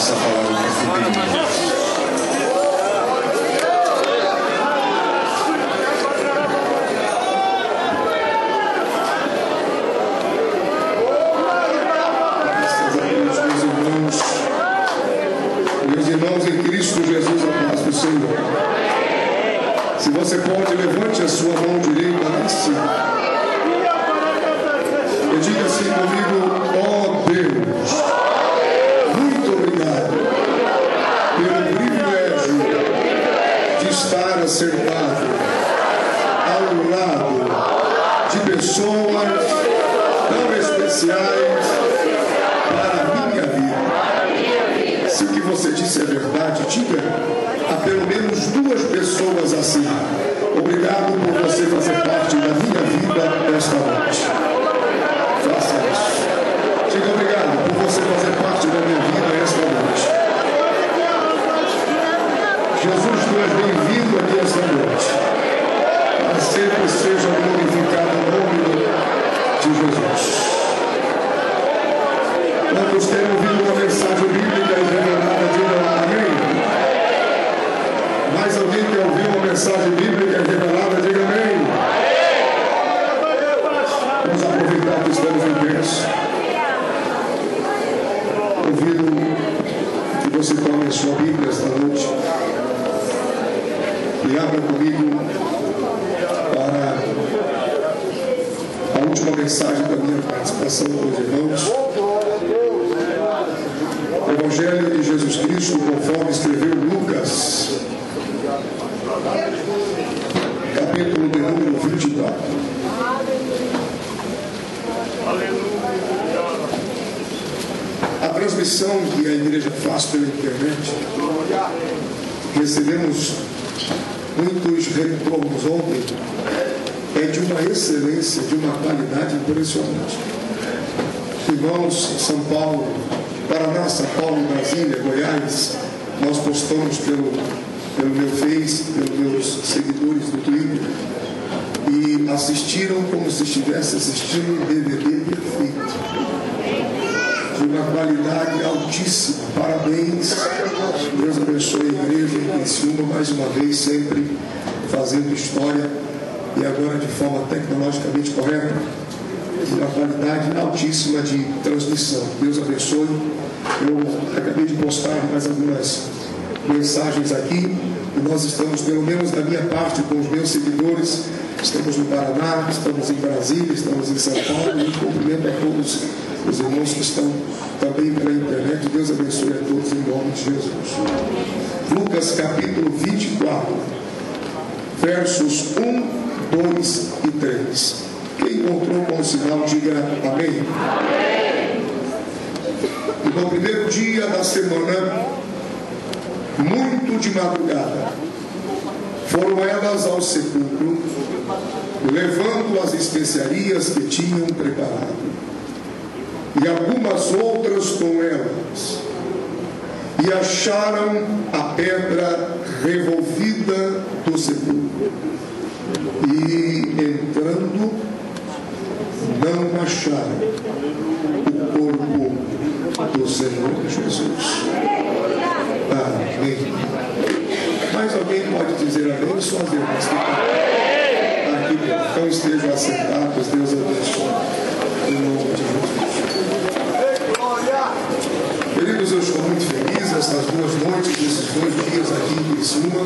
essa palavra para a vida. Meus irmãos em Cristo Jesus, a paz do Senhor. Se você pode, levante a sua mão direita lá em cima. E diga assim comigo: ó Deus, muito obrigado pelo privilégio de estar assentado ao lado de pessoas tão especiais para a minha vida. Se o que você disse é verdade, diga a pelo menos duas pessoas assim: obrigado por você fazer parte da minha vida nesta noite. Faça isso. Diga obrigado por você fazer parte da minha vida esta noite. Jesus, tu és bem-vindo aqui esta noite. Para sempre seja glorificado o nome de Jesus. Quantos têm ouvido uma mensagem bíblica e revelada, digam amém. Mais alguém que ouviu uma mensagem bíblica e revelada, diga amém. Vamos aproveitar que estamos em berço. Convido que você tome a sua Bíblia esta noite e abra comigo para a última mensagem da minha participação com os irmãos. O Evangelho de Jesus Cristo, conforme escreveu Lucas, capítulo de número 24. A transmissão que a igreja faz pela internet, recebemos muitos retornos ontem, é de uma excelência, de uma qualidade impressionante. Irmãos, São Paulo, Paraná, São Paulo, Brasília, Goiás, nós postamos pelo meu Face, pelos meus seguidores do Twitter, e assistiram como se estivesse assistindo um DVD perfeito, de uma qualidade altíssima. Parabéns, Deus abençoe a igreja em Criciúma, mais uma vez, sempre fazendo história, e agora de forma tecnologicamente correta, de uma qualidade altíssima de transmissão. Deus abençoe. Eu acabei de postar mais algumas mensagens aqui, e nós estamos, pelo menos da minha parte, com os meus seguidores. Estamos no Paraná, estamos em Brasília, estamos em São Paulo, e cumprimento a todos os irmãos que estão também pela internet. Deus abençoe a todos em nome de Jesus. Lucas capítulo 24, versos 1, 2 e 3. Quem encontrou com o sinal, diga amém. E no primeiro dia da semana, muito de madrugada, foram elas ao sepulcro, levando as especiarias que tinham preparado, e algumas outras com elas, e acharam a pedra revolvida do sepulcro, e entrando, não acharam o corpo do Senhor Jesus. Amém. Mais alguém pode dizer amém? Só as irmãs que aqui então estejam assentados. Deus abençoe em nome de Jesus. Queridos, eu estou muito feliz. Estas duas noites, esses 2 dias aqui em Criciúma,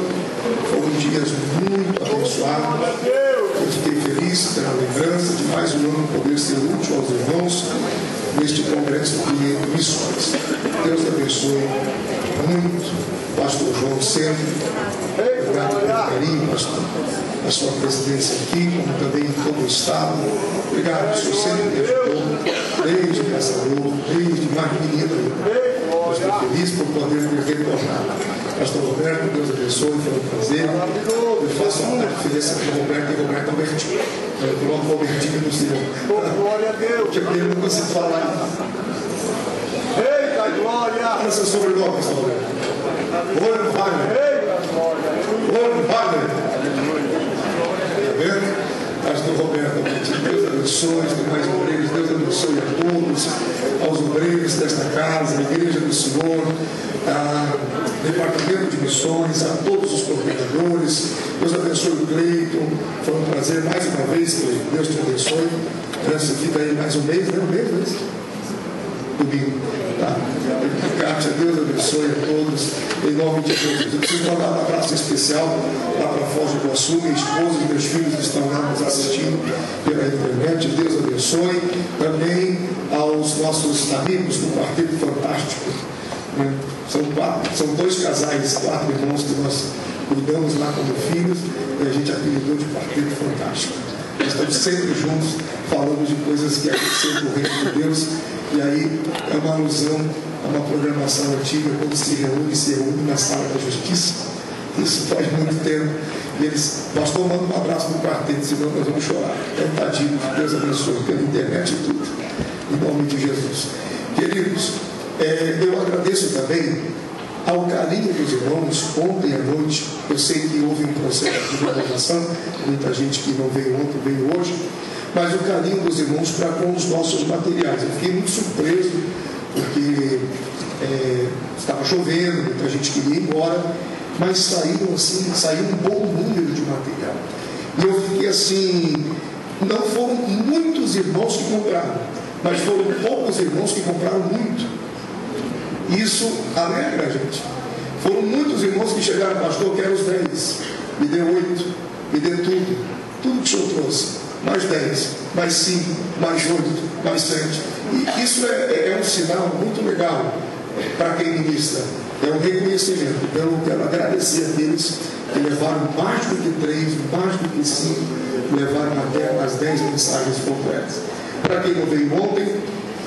foram dias muito abençoados. Eu fiquei feliz pela lembrança de mais um ano poder ser útil aos irmãos neste congresso de missões. Deus abençoe muito pastor João sempre. Obrigado pelo carinho, pastor, a sua presidência aqui, como também em todo o estado. Obrigado, o senhor sempre me ajudou, desde caçador, desde mais menino. Eu estou feliz por poder ter retornado. Pastor Roberto, Deus abençoe, foi um prazer. Eu faço uma referência para o Roberto e Roberto Albertinho. Eu coloco o Albertinho no Senhor. Glória a Deus. Porque ele não consigo falar. Eita, glória. Olha seu sobrenome, pastor Roberto. Oi, Wagner. Oi, Wagner. Está vendo? Pastor Roberto Albertinho, Deus abençoe. conversões, demais obreiros. Deus abençoe a todos, aos obreiros desta casa, a Igreja do Senhor, Departamento de Missões, a todos os coordenadores. Deus abençoe o Cleiton. Foi um prazer mais uma vez, Cleiton. Deus te abençoe. Você fica aí mais um mês, né? Um mês, domingo. Tá? Kátia, Deus abençoe a todos, em nome de Jesus. Eu preciso mandar um abraço especial lá para Foz do Iguaçu. Minha esposa e meus filhos estão lá nos assistindo pela internet. Deus abençoe. Também aos nossos amigos do Quarteto Fantástico. São 2 casais, 4 irmãos que nós cuidamos lá como filhos, e a gente apelidou de Quarteto Fantástico. Nós estamos sempre juntos, falando de coisas que aconteceram no reino de Deus. E aí é uma alusão a uma programação antiga, quando se reúne na sala da justiça. Isso faz muito tempo. E eles, pastor, manda um abraço no quarteto, senão nós vamos chorar. É tadinho, Deus abençoe pela internet e tudo. Em nome de Jesus. Queridos, eu agradeço também ao carinho dos irmãos. Ontem à noite, eu sei que houve um processo de renovação, muita gente que não veio ontem, veio hoje, mas o carinho dos irmãos para com os nossos materiais. Eu fiquei muito surpreso, porque estava chovendo, muita gente queria ir embora, mas saiu um bom número de material. E eu fiquei assim, não foram muitos irmãos que compraram, mas foram poucos irmãos que compraram muito. Isso alegra a gente. Foram muitos irmãos que chegaram, pastor, quero os 10, me dê 8, me dê tudo que o senhor trouxe. Mais 10, mais 5, mais 8, mais 7. E isso é um sinal muito legal para quem ministra. É um reconhecimento. Então eu quero agradecer aqueles que levaram mais do que 3, mais do que 5, levaram até as 10 mensagens completas. Para quem não veio ontem,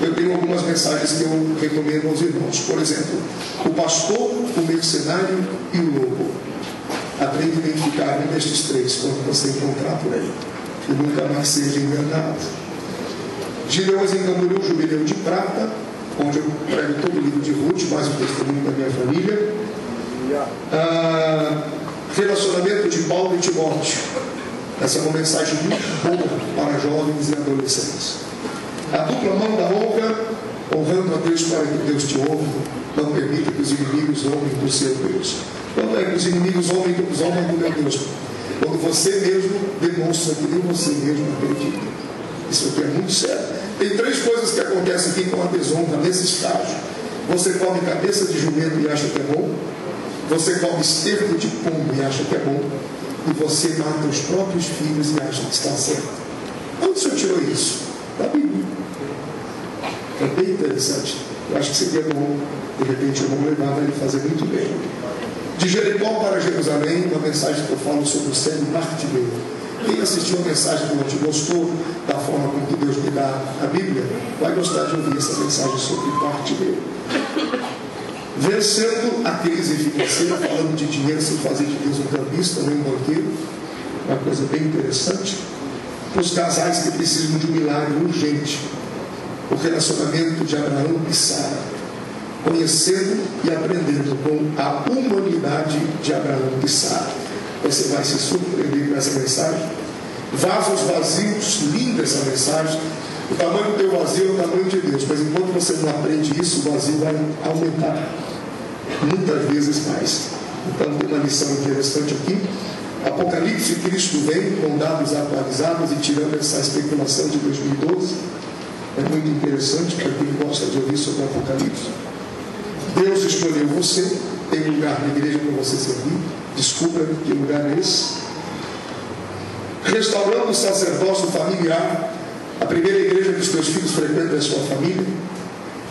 eu tenho algumas mensagens que eu recomendo aos irmãos. Por exemplo, o pastor, o mercenário e o lobo. Aprende a identificar um destes 3 quando você encontrar por aí. Que nunca mais seja enganado. Gideões em Camboriú, Jubileu de Prata, onde eu prego todo o livro de Ruth, mais um testemunho da minha família. Relacionamento de Paulo e Timóteo. Essa é uma mensagem muito boa para jovens e adolescentes. A dupla mão da honra, honrando a Deus para que Deus te honre, não permita que os inimigos honrem do seu Deus. Quando é que os inimigos honrem do meu Deus? Quando você mesmo demonstra que nem você mesmo acredita. Isso aqui é muito sério. Tem 3 coisas que acontecem aqui com a desonra nesse estágio. Você come cabeça de jumento e acha que é bom. Você come esterco de pombo e acha que é bom. E você mata os próprios filhos e acha que está certo. Onde o senhor tirou isso? Da Bíblia. É bem interessante. Eu acho que seria bom, de repente, eu vou levar para ele fazer muito bem. De Jericó para Jerusalém, uma mensagem que eu falo sobre o cego Bartimeu. Quem assistiu a mensagem que ontem gostou da forma como que Deus me dá a Bíblia, vai gostar de ouvir essa mensagem sobre Bartimeu. Vencendo a crise financeira, falando de dinheiro sem fazer de Deus um cambista, nem um banqueiro. Uma coisa bem interessante. Para os casais que precisam de um milagre urgente. O relacionamento de Abraão e Sara. Conhecendo e aprendendo com a humanidade de Abraão e Sara. Você vai se surpreender com essa mensagem. Vasos vazios, linda essa mensagem. O tamanho do teu vazio é o tamanho de Deus, mas enquanto você não aprende isso, o vazio vai aumentar muitas vezes mais. Então tem uma lição interessante aqui. Apocalipse, Cristo vem com dados atualizados e tirando essa especulação de 2012. É muito interessante para quem gosta de ouvir sobre o Apocalipse. Deus escolheu você, tem lugar na igreja para você servir. Descubra que lugar é esse. Restaurando o sacerdócio familiar. A primeira igreja que os teus filhos frequentam é a sua família.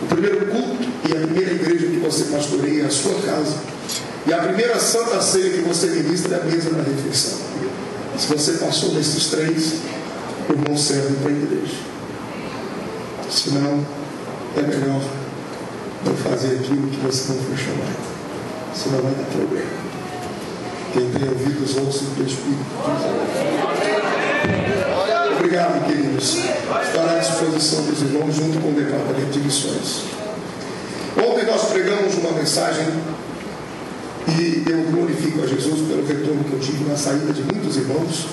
O primeiro culto e a primeira igreja que você pastoreia é a sua casa. E a primeira santa ceia que você ministra é a mesa da refeição. Se você passou nesses 3, o irmão serve para a igreja. Senão, é melhor não fazer aquilo que você não foi chamado. Senão vai dar problema. Quem tem ouvidos, ouça o que o Espírito diz. Obrigado, queridos. Estará à disposição dos irmãos junto com o Departamento de Missões. Ontem nós pregamos uma mensagem e eu glorifico a Jesus pelo retorno que eu tive na saída de muitos irmãos.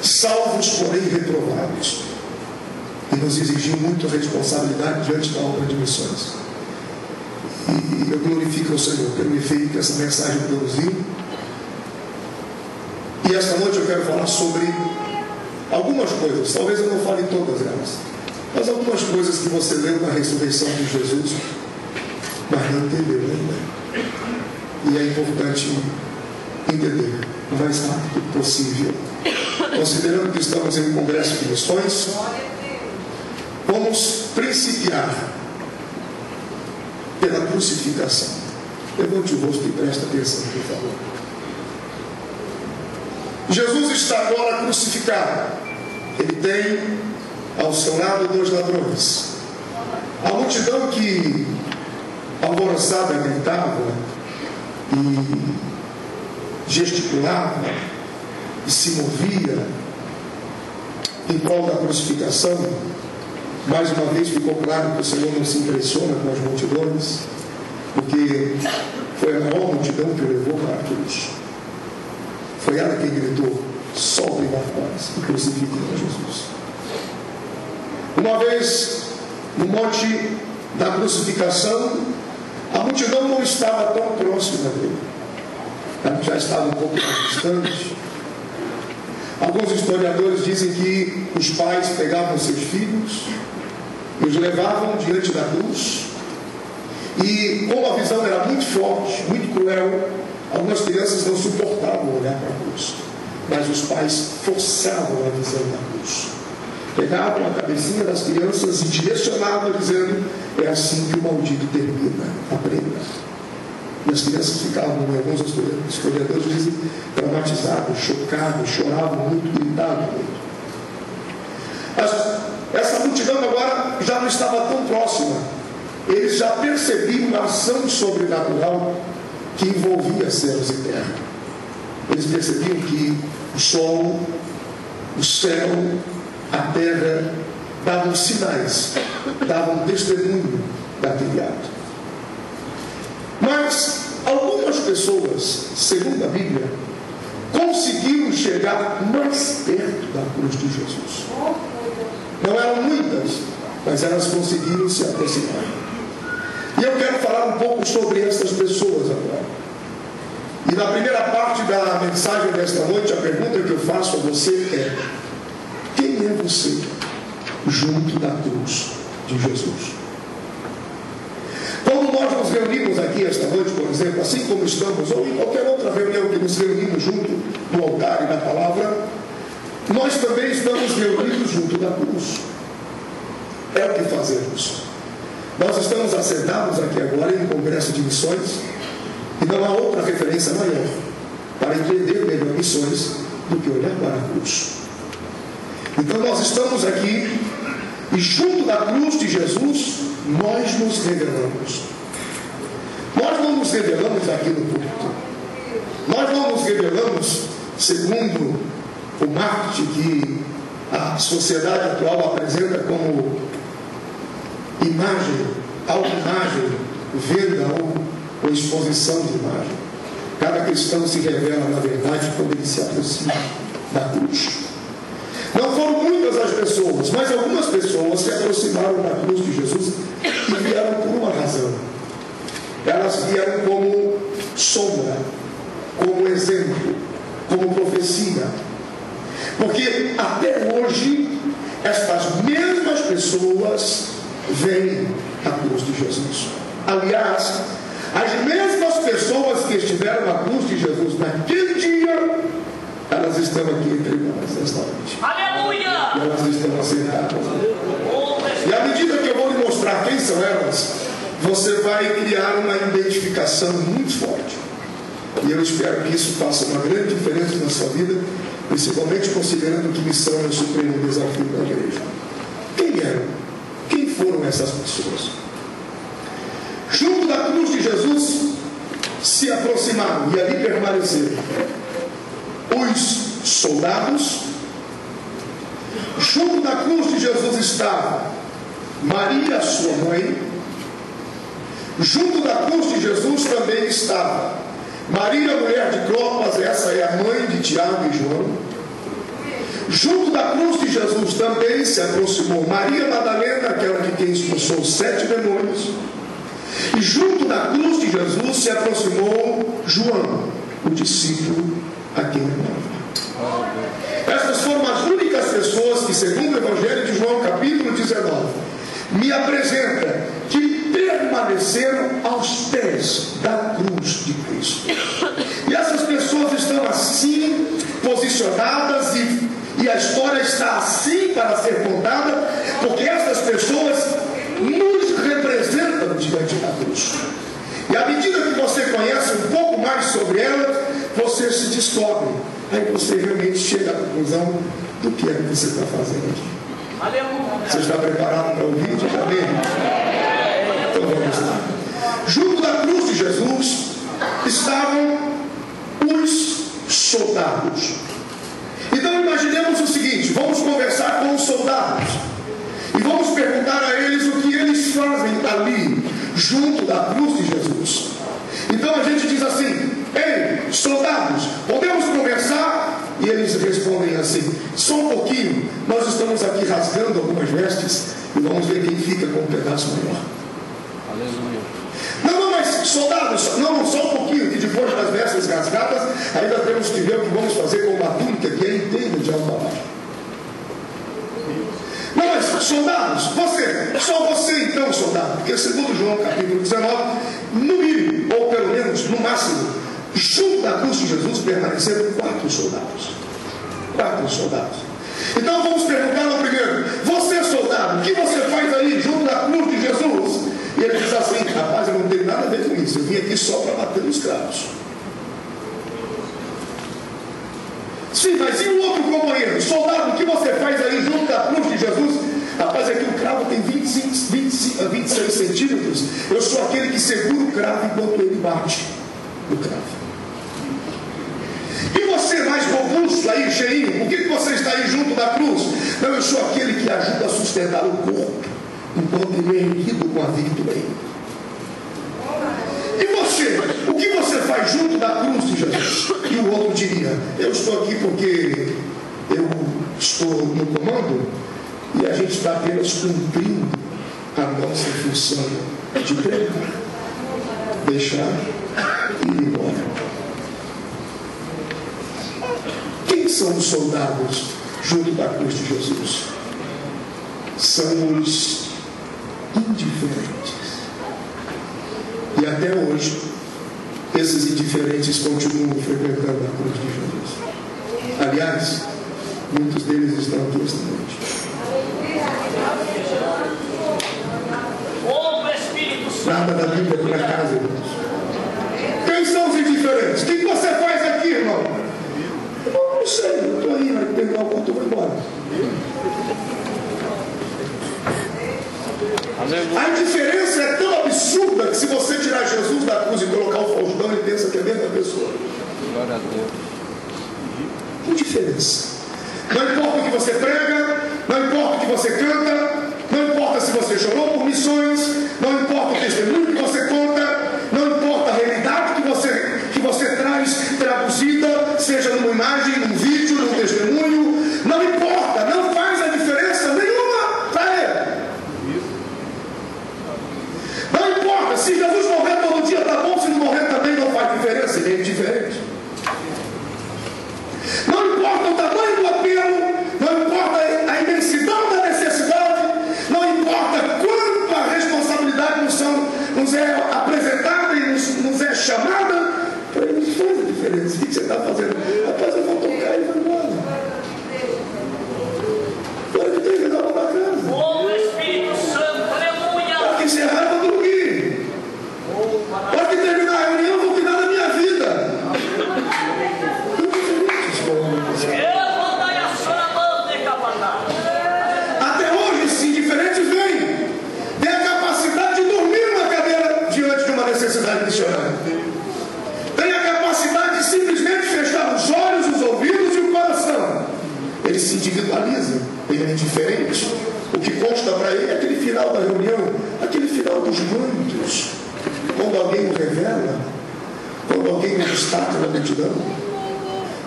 salvos, porém reprovados. E nos exigiu muita responsabilidade diante da obra de missões. E eu glorifico ao Senhor pelo efeito que essa mensagem produziu. E esta noite eu quero falar sobre algumas coisas. Talvez eu não fale todas elas, mas algumas coisas que você leu na ressurreição de Jesus, mas não entendeu ainda. E é importante entender o mais rápido possível. Considerando que estamos em um congresso de missões, vamos principiar pela crucificação. Levante o rosto e preste atenção, por favor. Jesus está agora crucificado. Ele tem ao seu lado 2 ladrões. A multidão que alvoroçada gritava e gesticulava e se movia em prol da crucificação. Mais uma vez ficou claro que o Senhor não se impressiona com as multidões, porque foi a maior multidão que o levou para a cruz. Foi ela quem gritou: soltem Barrabás e crucifiquem a Jesus. Uma vez no monte da crucificação, a multidão não estava tão próxima dele. Ela já estava um pouco mais distante. Alguns historiadores dizem que os pais pegavam seus filhos e os levavam diante da cruz, e como a visão era muito forte, muito cruel, algumas crianças não suportavam olhar para a cruz, mas os pais forçavam a visão da cruz. Pegavam a cabecinha das crianças e direcionavam, dizendo: é assim que o maldito termina, aprenda. E as crianças ficavam, alguns historiadores dizem, traumatizados, chocados, choravam muito, gritavam muito. Essa multidão agora já não estava tão próxima. Eles já percebiam a ação sobrenatural que envolvia céus e terra. Eles percebiam que o sol, o céu, a terra davam sinais, davam testemunho daquele ato. Mas algumas pessoas, segundo a Bíblia, conseguiram chegar mais perto da cruz de Jesus. Não eram muitas, mas elas conseguiram se aproximar. E eu quero falar um pouco sobre essas pessoas agora. E na primeira parte da mensagem desta noite, a pergunta que eu faço a você é: quem é você junto da cruz de Jesus? Quando nós nos reunimos aqui esta noite, por exemplo, assim como estamos, ou em qualquer outra reunião que nos reunimos junto do altar e da palavra, nós também estamos reunidos junto da cruz. É o que fazemos. Nós estamos assentados aqui agora em um congresso de missões, e não há outra referência maior para entender melhor missões do que olhar para a cruz. Então nós estamos aqui, e junto da cruz de Jesus, nós nos revelamos. Nós não nos revelamos aqui no púlpito. Nós não nos revelamos segundo o marketing que a sociedade atual apresenta como imagem, autoimagem, venda ou exposição de imagem. Cada cristão se revela, na verdade, quando ele se aproxima da cruz. Não foram muitas as pessoas, mas algumas pessoas se aproximaram da cruz de Jesus e vieram por uma razão. Elas vieram como sombra, como exemplo, como profecia. Porque até hoje, estas mesmas pessoas veem a cruz de Jesus. Aliás, as mesmas pessoas que estiveram na cruz de Jesus naquele dia, elas estão aqui entre nós esta noite. Aleluia! E elas estão assentadas. E à medida que eu vou lhe mostrar quem são elas, você vai criar uma identificação muito forte. E eu espero que isso faça uma grande diferença na sua vida, principalmente considerando que missão é o supremo desafio da igreja. Quem eram? Quem foram essas pessoas? Junto da cruz de Jesus se aproximaram e ali permaneceram os soldados. Junto da cruz de Jesus estava Maria, sua mãe. Junto da cruz de Jesus também estava Maria, mulher de Clopas, essa é a mãe de Tiago e João. Junto da cruz de Jesus também se aproximou Maria Madalena, aquela que quem expulsou 7 demônios. E junto da cruz de Jesus se aproximou João, o discípulo a quem amava. Essas foram as únicas pessoas que, segundo o Evangelho de João, capítulo 19, me apresenta que permaneceram aos pés da cruz de Cristo. E essas pessoas estão assim posicionadas e a história está assim para ser contada, porque essas pessoas nos representam diante da cruz. E à medida que você conhece um pouco mais sobre elas, você se descobre. Aí você realmente chega à conclusão do que é que você está fazendo aqui. Você está preparado para o vídeo também? Então vamos lá. Junto da cruz de Jesus estavam os soldados. Então imaginemos o seguinte: vamos conversar com os soldados e vamos perguntar a eles o que eles fazem ali, junto da cruz de Jesus. Então a gente diz assim: ei, soldados, podemos conversar? E eles respondem assim: só um pouquinho, nós estamos aqui rasgando algumas vestes e vamos ver quem fica com um pedaço maior. Aleluia. Não, mas soldados, não, só um pouquinho, que depois das vestes rasgadas, ainda temos que ver o que vamos fazer com uma túnica que é inteira de alto a baixo. Não, mas soldados, só você então, soldado, porque segundo João capítulo 19, no mínimo, ou pelo menos no máximo, junto da cruz de Jesus permaneceram 4 soldados. 4 soldados. Então vamos perguntar ao primeiro: você, soldado, o que você faz aí junto da cruz de Jesus? E ele diz assim: rapaz, eu não tenho nada a ver com isso, eu vim aqui só para bater nos cravos. Sim, mas e o outro companheiro? Soldado, o que você faz aí junto da cruz de Jesus? Rapaz, aqui o cravo tem 26 centímetros. Eu sou aquele que segura o cravo enquanto ele bate no cravo. E você, mais robusto aí, cheinho, por que você está aí junto da cruz? Não, eu sou aquele que ajuda a sustentar o corpo enquanto ele é erguido com a vida aí. E você, o que você faz junto da cruz de Jesus? E o outro diria: eu estou aqui porque eu estou no comando e a gente está apenas cumprindo a nossa função de pregar, deixar e ir embora. Quem são os soldados junto da cruz de Jesus? São os indiferentes. E até hoje, esses indiferentes continuam frequentando a cruz de Jesus. Aliás, muitos deles estão aqui esta noite. Nada da Bíblia para casa, irmãos. Quem são os indiferentes? O que você faz aqui, irmão? Eu não sei, eu estou aí, vai terminar o culto, eu vou embora. A indiferença é tão absurda que se você tirar Jesus da cruz e colocar o Faustão, ele pensa que é a mesma pessoa. Glória a Deus. Indiferença. Não importa o que você prega, não importa o que você canta, não importa se você chorou por missões, não importa o testemunho que você conta, não importa a realidade que você traz traduzida, seja numa imagem, num vídeo, num testemunho, não importa, não faz a diferença nenhuma para ele. Não importa, se Jesus morrer todo dia está bom, se não morrer também não faz diferença, ele é indiferente. Não importa o tamanho do apelo, não importa a imensidão da necessidade, não importa quanto a responsabilidade nos é apresentada e nos é chamada, para ele não faz a diferença. O que você está fazendo? Rapaz, eu vou tocar e vou embora. Agora que tem que dar para casa. Oh, Espírito Santo, aleluia! Para que encerrar, eu vou dormir. Para que terminar a reunião, eu vou cuidar da minha vida. Até hoje, esses indiferentes vêm, têm a capacidade de dormir numa cadeira diante de uma necessidade missionária. Tem a capacidade de simplesmente fechar os olhos, os ouvidos e o coração. Ele se individualiza, ele é indiferente. O que consta para ele é aquele final da reunião, aquele final dos mantos, quando alguém o revela, quando alguém o destaca na multidão.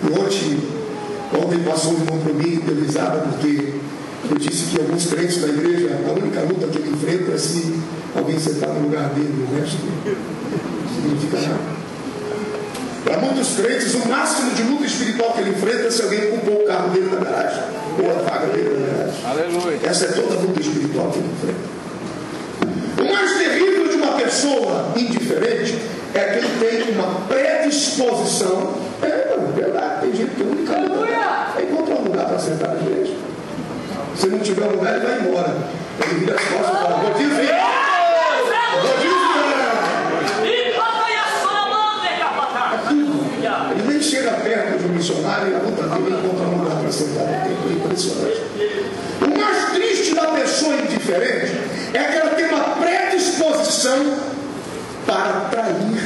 E onde Ontem passou um irmão para mim, deu risada, porque eu disse que alguns crentes da igreja, a única luta que ele enfrenta é se alguém sentar no lugar dele, o resto não significa nada. Para muitos crentes, o máximo de luta espiritual que ele enfrenta é se alguém ocupou o carro dele na garagem, ou a vaga dele na garagem. Aleluia. Essa é toda a luta espiritual que ele enfrenta. O mais terrível de uma pessoa indiferente é que ele tem uma predisposição. É verdade, tem gente que nunca é encontrar um lugar para sentar na igreja. Se não tiver um lugar, ele vai embora. Ele vira as costas e fala: vou desviar. Ele nem chega perto de um missionário e a luta dele encontra um lugar para sentar no templo. É impressionante. O mais triste da pessoa indiferente é que ela tem uma predisposição para trair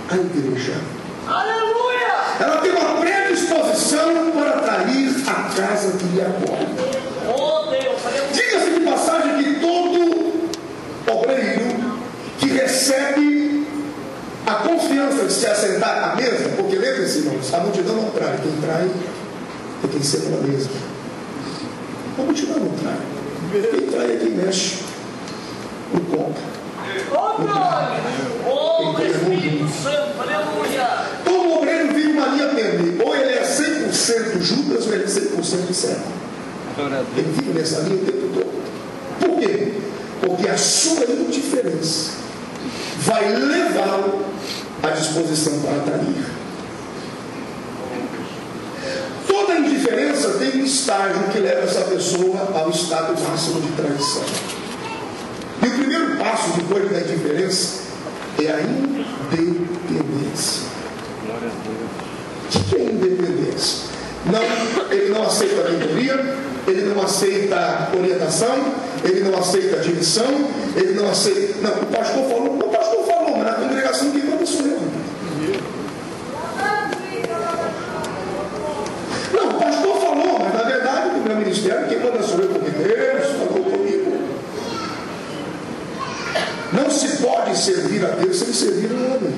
a igreja. Aleluia! Ela tem uma predisposição para trair a casa que lhe acolhe. Oh Deus! Diga-se de passagem que todo obreiro que recebe a confiança de se assentar à mesa, porque lembre-se, irmãos, a multidão não trai, quem trai é quem senta na mesa. A multidão não trai. Quem trai é quem mexe no copo. Oh glória! Oh Espírito Santo! Aleluia! Todo obreiro vive uma linha tênue. Ou ele é 100% Judas ou ele é 100% servo. Ele vive nessa linha o tempo todo. Por quê? Porque a sua indiferença vai levá-lo à disposição para trair. Toda indiferença tem um estágio que leva essa pessoa ao estado máximo de traição. E o primeiro passo depois da indiferença é a independência. O que é independência? Não, ele não aceita a mentoria, ele não aceita orientação, ele não aceita direção, ele não aceita. Não, o pastor falou, mas na congregação quem manda sou eu. Não, o pastor falou, mas na verdade no meu ministério quem manda sou eu, porque Deus falou comigo. Não se pode servir a Deus sem servir ao homem.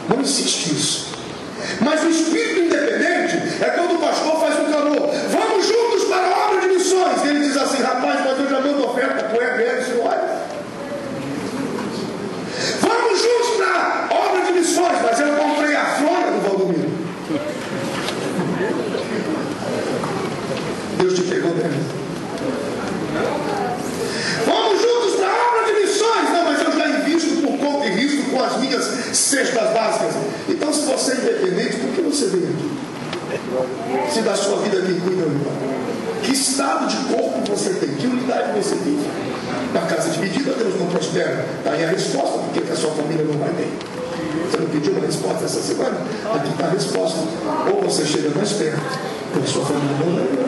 Não existe isso. Mas o espírito independente é quando o pastor faz um clamor: vamos juntos para a obra de missões. E ele diz assim: rapaz, mas eu já mando oferta para o EBS, olha. Vamos juntos para a obra de missões, mas eu comprei a flora do Valdomiro. Deus te pegou dentro. Vamos juntos para a obra de missões. Não, mas eu já invisto por conta e risco com as minhas cestas básicas. Então, se você é independente, por que você veio aqui? Se da sua vida quem cuida, irmão. Que estado de corpo você tem? Que unidade você vive? Na casa dividida, Deus não prospera. Está aí a resposta, porque que a sua família não vai bem. Você não pediu uma resposta essa semana? Aqui está a resposta. Ou você chega mais perto, ou a sua família não vai bem.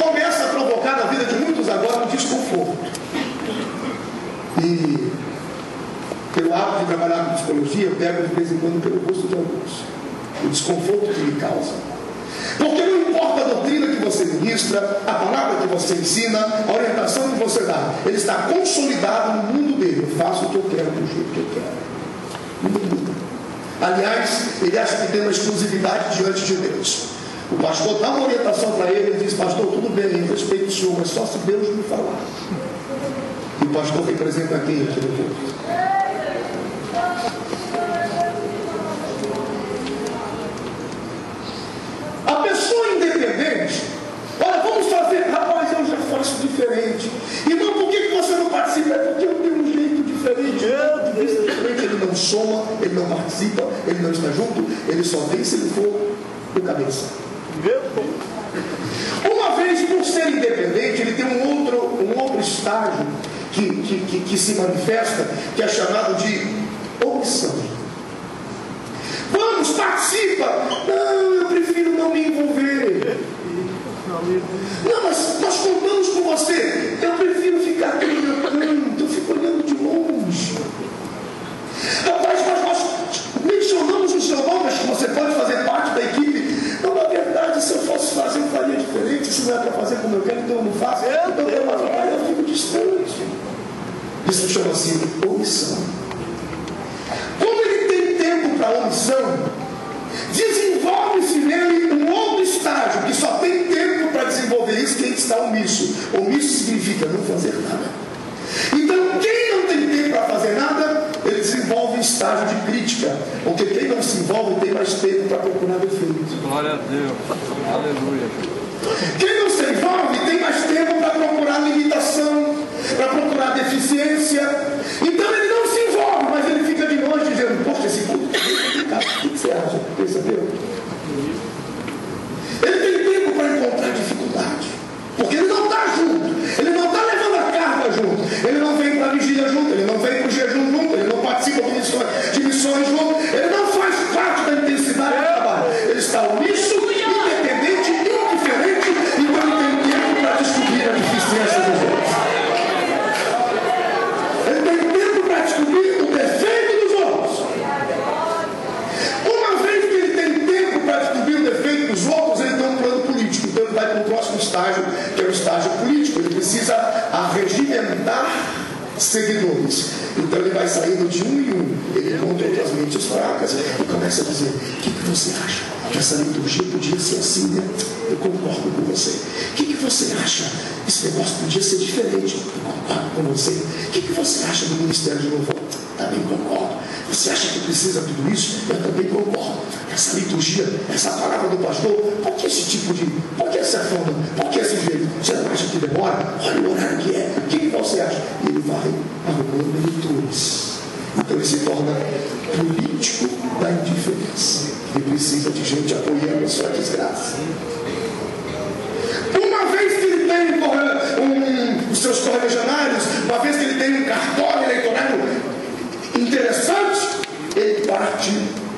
Começa a provocar na vida de muitos agora um desconforto. E pelo hábito de trabalhar com psicologia, eu pego de vez em quando pelo rosto de alguns o desconforto que me causa. Porque não importa a doutrina que você ministra, a palavra que você ensina, a orientação que você dá, ele está consolidado no mundo dele. Eu faço o que eu quero, do jeito que eu quero. Não muda. Aliás, ele acha que tem uma exclusividade diante de Deus. O pastor dá uma orientação para ele, ele diz: pastor, tudo bem, eu respeito o senhor, mas só se Deus me falar. E o pastor representa quem aqui no povo? A pessoa independente, olha, vamos fazer, rapaz, eu já faço diferente. E não, por que você não participa? É porque eu tenho um jeito diferente. Ele não soma, ele não participa, ele não está junto, ele só vem se ele for do cabeça. Uma vez, por ser independente, ele tem um outro estágio que se manifesta, que é chamado de omissão. Vamos, participa! Não, eu prefiro não me envolver. Não, mas nós contamos com você. Eu prefiro ficar aqui no meu canto, eu fico olhando de longe. Rapaz, mas nós mencionamos o seu nome, acho que você pode fazer parte da equipe. Não, na verdade, se eu fosse fazer, eu faria diferente. Se não é para fazer como eu quero, então eu não faço. Então eu fico distante. Isso chama-se omissão. omisso. Omisso significa não fazer nada. Então, quem não tem tempo para fazer nada, ele desenvolve estágio de crítica. Porque quem não se envolve tem mais tempo para procurar defeitos. Glória a Deus. Aleluia. Quem não se envolve tem mais tempo para procurar limitação, para procurar deficiência. Então ele não se envolve, mas ele fica de longe dizendo: poxa, esse culto é complicado. O que você acha? Percebeu? Ele tem tempo para encontrar dificuldade, porque ele não está junto, ele não está levando a carga junto, ele não vem para a vigília junto, ele não vem para o jejum junto, ele não participa de missões junto, ele não faz parte da intensidade do trabalho. Ele está omisso, independente, indiferente, então ele tem tempo para descobrir a deficiência dos outros. Ele tem tempo para descobrir o defeito dos outros. Uma vez que ele tem tempo para descobrir o defeito dos outros, ele tem um plano político. Então ele vai para o próximo estágio, que é o estágio político. Ele precisa arregimentar seguidores. Então ele vai saindo de um em um. Ele encontra outras mentes fracas e começa a dizer: o que você acha? Que essa liturgia podia ser assim, né? Eu concordo com você. O que você acha? Esse negócio podia ser diferente. Eu concordo com você. O que você acha do ministério de louvor? Também concordo. Você acha que precisa de tudo isso? Eu também concordo. Essa liturgia, essa palavra do pastor, por que esse tipo de... por que essa forma? Por que esse jeito? Você não acha que demora? Olha o horário que é. O que você acha? E ele vai arrumando leitores. Então ele se torna político da indiferença. Ele precisa de gente apoiando a sua desgraça. Uma vez que ele tem os seus correligionários, uma vez que ele tem um cartório eleitoral interessante, ele parte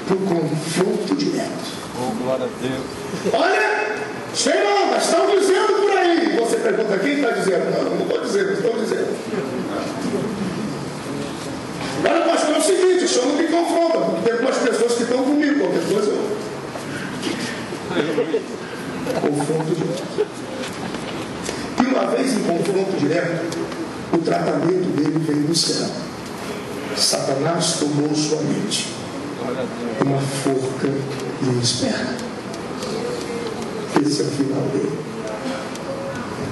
para o confronto direto. Oh, glória a Deus. Olha, sei não, mas estão dizendo por aí. Você pergunta: quem está dizendo? Não vou dizer, mas estão dizendo. Olha, pastor, é o seguinte: o senhor não me confronta, porque tem algumas pessoas que estão comigo, qualquer coisa eu... confronto direto. E uma vez em confronto direto, o tratamento dele veio do céu. Satanás tomou sua mente, uma forca lhe espera. Esse é o final dele.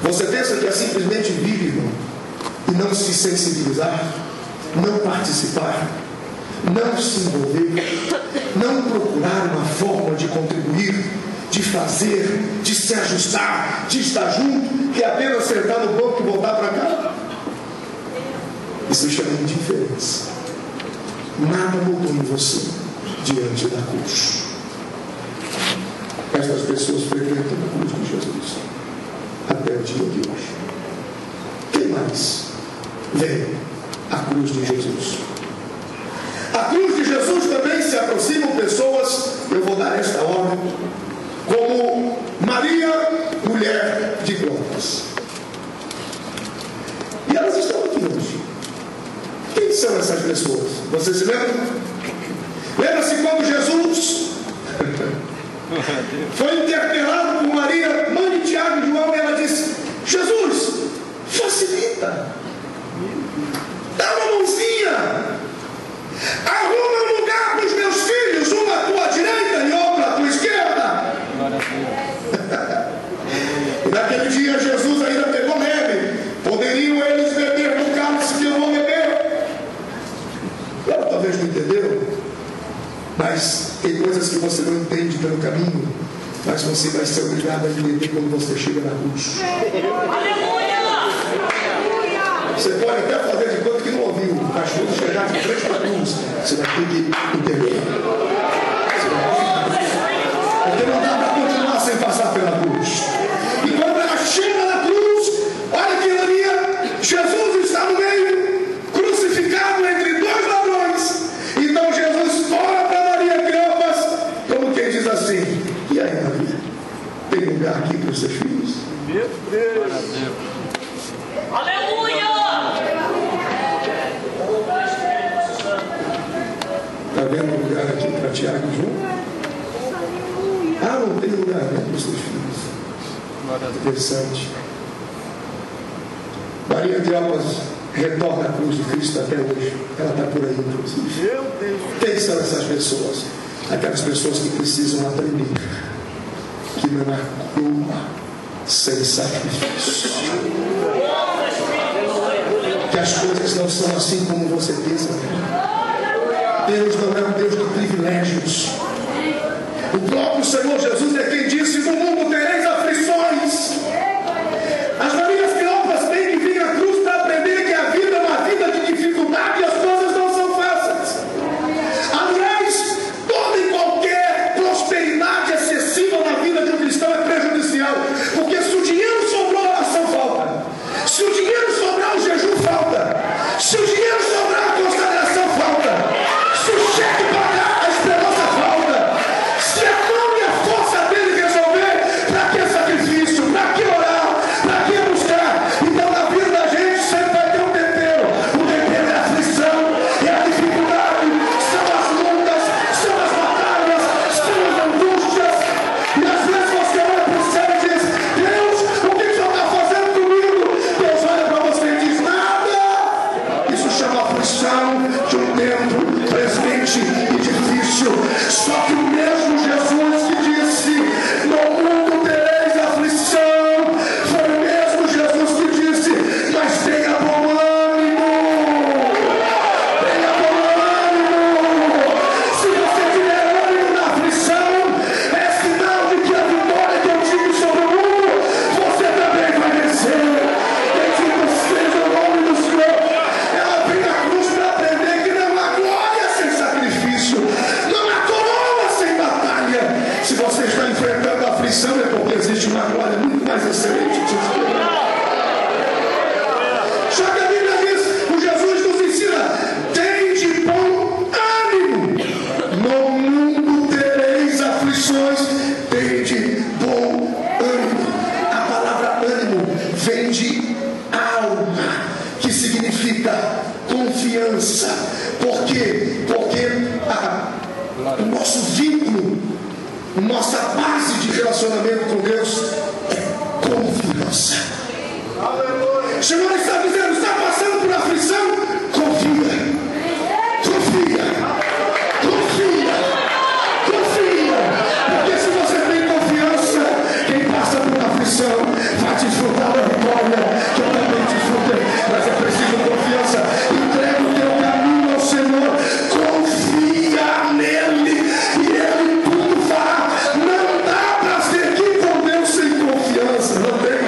Você pensa que é simplesmente vir, irmão, e não se sensibilizar, não participar, não se envolver, não procurar uma forma de contribuir, de fazer, de se ajustar, de estar junto, que é apenas sentar no banco e voltar para cá? Isso chama indiferença. Nada mudou em você diante da cruz. Estas pessoas frequentam a cruz de Jesus até o dia de hoje. Quem mais vem à cruz de Jesus? A cruz de Jesus também se aproximam pessoas, eu vou dar esta ordem, como Maria, mulher de Clopas. E elas estão aqui hoje. Quem são essas pessoas? Você se lembra? Lembra-se quando Jesus foi interpelado por Maria, mãe de Tiago e João, e ela disse: Jesus, facilita, dá uma mãozinha, arruma um lugar para os meus filhos, uma à tua direita e outra à tua esquerda. E naquele dia Jesus ainda pegou neve. Poderiam eles beber no cálice que eu vou beber? Ela talvez não entendeu, mas tem coisas que você não entende pelo caminho, mas você vai ser obrigado a entender quando você chega na cruz. Aleluia! Você pode até fazer de conta que não ouviu, mas quando chegar de frente para a cruz, você vai ter que entender. Porque não dá para continuar sem passar pela cruz. E quando ela chega na cruz, olha que ironia, Jesus está no meio, crucificado entre dois ladrões. Então Jesus olha para Maria Cleopas, como quem diz assim: e aí, Maria, tem lugar aqui para os seus filhos? Meu Deus. Aleluia! Está vendo lugar aqui para Tiago e João? Ah, não tem lugar, né, para os seus filhos. Interessante. Maria Cleopas retorna à cruz de Cristo até hoje. Ela está por aí, inclusive. Meu Deus. Quem são essas pessoas? Aquelas pessoas que precisam aprender que não há cura sem sacrifício. Que as coisas não são assim como você pensa. Deus não é um Deus de privilégios. O próprio Senhor Jesus é quem disse: no mundo tereis aflições. As famílias cristãs têm que vir à cruz para aprender que a vida é uma vida de dificuldade e as coisas não são fáceis. Aliás, toda e qualquer prosperidade excessiva na vida de um cristão é prejudicial. Porque se o dinheiro sobrou, a oração falta. Se o dinheiro sobrar, o jejum falta. Se o dinheiro sobrar, a consagração falta. Se o cheque pagar, a esperança falta. Se a mão e a força dele resolver, para que sacrifício? Para que orar? Para que buscar? Então na vida da gente sempre vai ter um tempero. O tempero é a aflição, é a dificuldade, são as lutas, são as batalhas, são as angústias. E às vezes você olha para o céu e diz: Deus, o que o Senhor está fazendo comigo? Deus olha para você e diz: nada. Isso chama aflição de um tempo presente e difícil. Só que o mesmo Jesus que disse: no mundo tereis aflição, foi o mesmo Jesus que disse: mas tenha bom ânimo. Tenha bom ânimo. Se você tiver ânimo na aflição, é sinal de que a vitória que eu tive sobre o mundo, você também vai vencer. Bendito seja o nome do Senhor. Ela vem à cruz para aprender que não há glória sem sacrifício, não há coroa sem batalha. Se você está enfrentando a aflição, é porque existe uma glória muito mais excelente te esperando. Só que a Bíblia diz, o Jesus nos ensina: tende bom ânimo. No mundo tereis aflições, tende bom ânimo. A palavra ânimo vem de alma, que significa confiança. Por quê? Porque o nosso vínculo, nossa base de relacionamento com Deus é confiança. O Senhor está dizendo: está passando por aflição? Confia. Confia. Confia. Confia. Porque se você tem confiança, quem passa por aflição vai desfrutar da vitória que eu também desfrutei. Mas é preciso confiança. Entrega o teu caminho ao Senhor. Confia nele e ele tudo fará. Não dá para seguir com Deus sem confiança. Não tem.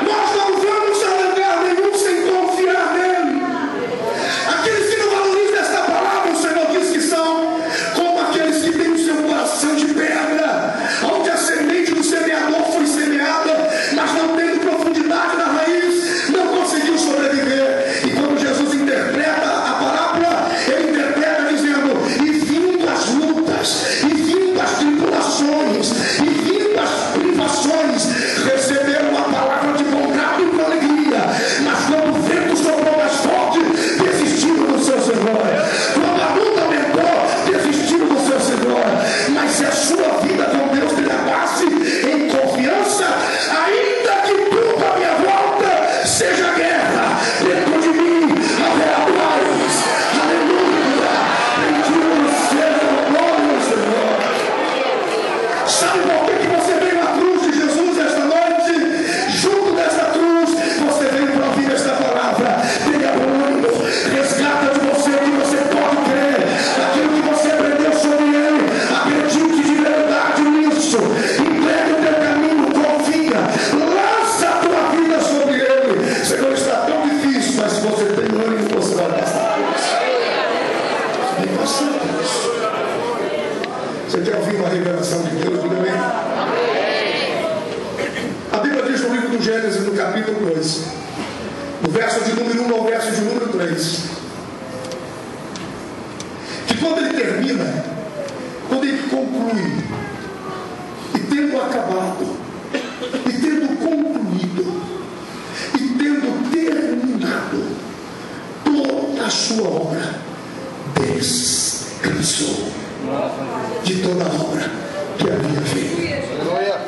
Nós não vamos a lugar nenhum sem confiar nele. Aqueles que não valorizam esta palavra, o Senhor diz que são como aqueles que têm o seu coração de pedra, onde a semente do semeador foi semeada, mas não tendo profundidade na raiz, não conseguiu sobreviver. E quando Jesus interpreta a parábola, ele interpreta dizendo: e vindo as lutas, e vindo as tribulações, e vindo as privações, receberam a palavra de bom grado e com alegria. Mas quando o vento soprou mais forte, desistiram do seu Senhor. Quando a luta aumentou, desistiram do seu Senhor. Mas se a sua vida com Deus travasse em confiança, ainda que tudo à minha volta seja guerra, dentro de mim haverá paz. Aleluia. Bendito seja o nome do Senhor. Sabe por que você veio à cruz de Jesus esta noite? Junto desta cruz, você veio para ouvir esta palavra. Tenha bom ânimo. Resgata de você o que você pode crer, aquilo que você aprendeu sobre ele. Acredite de verdade nisso. Entregue o teu caminho, confia. Lança a tua vida sobre ele. Senhor, está tão difícil, mas se você tem ânimo, você vai passar por isso. Vai passar por isso. Você quer ouvir uma revelação de Deus? Diga bem. A Bíblia diz no livro do Gênesis, no capítulo 2, no verso de número 1 ao verso de número 3, que quando ele termina, quando ele conclui, e tendo acabado, e tendo concluído, e tendo terminado toda a sua obra, descansou de toda a obra que havia feito.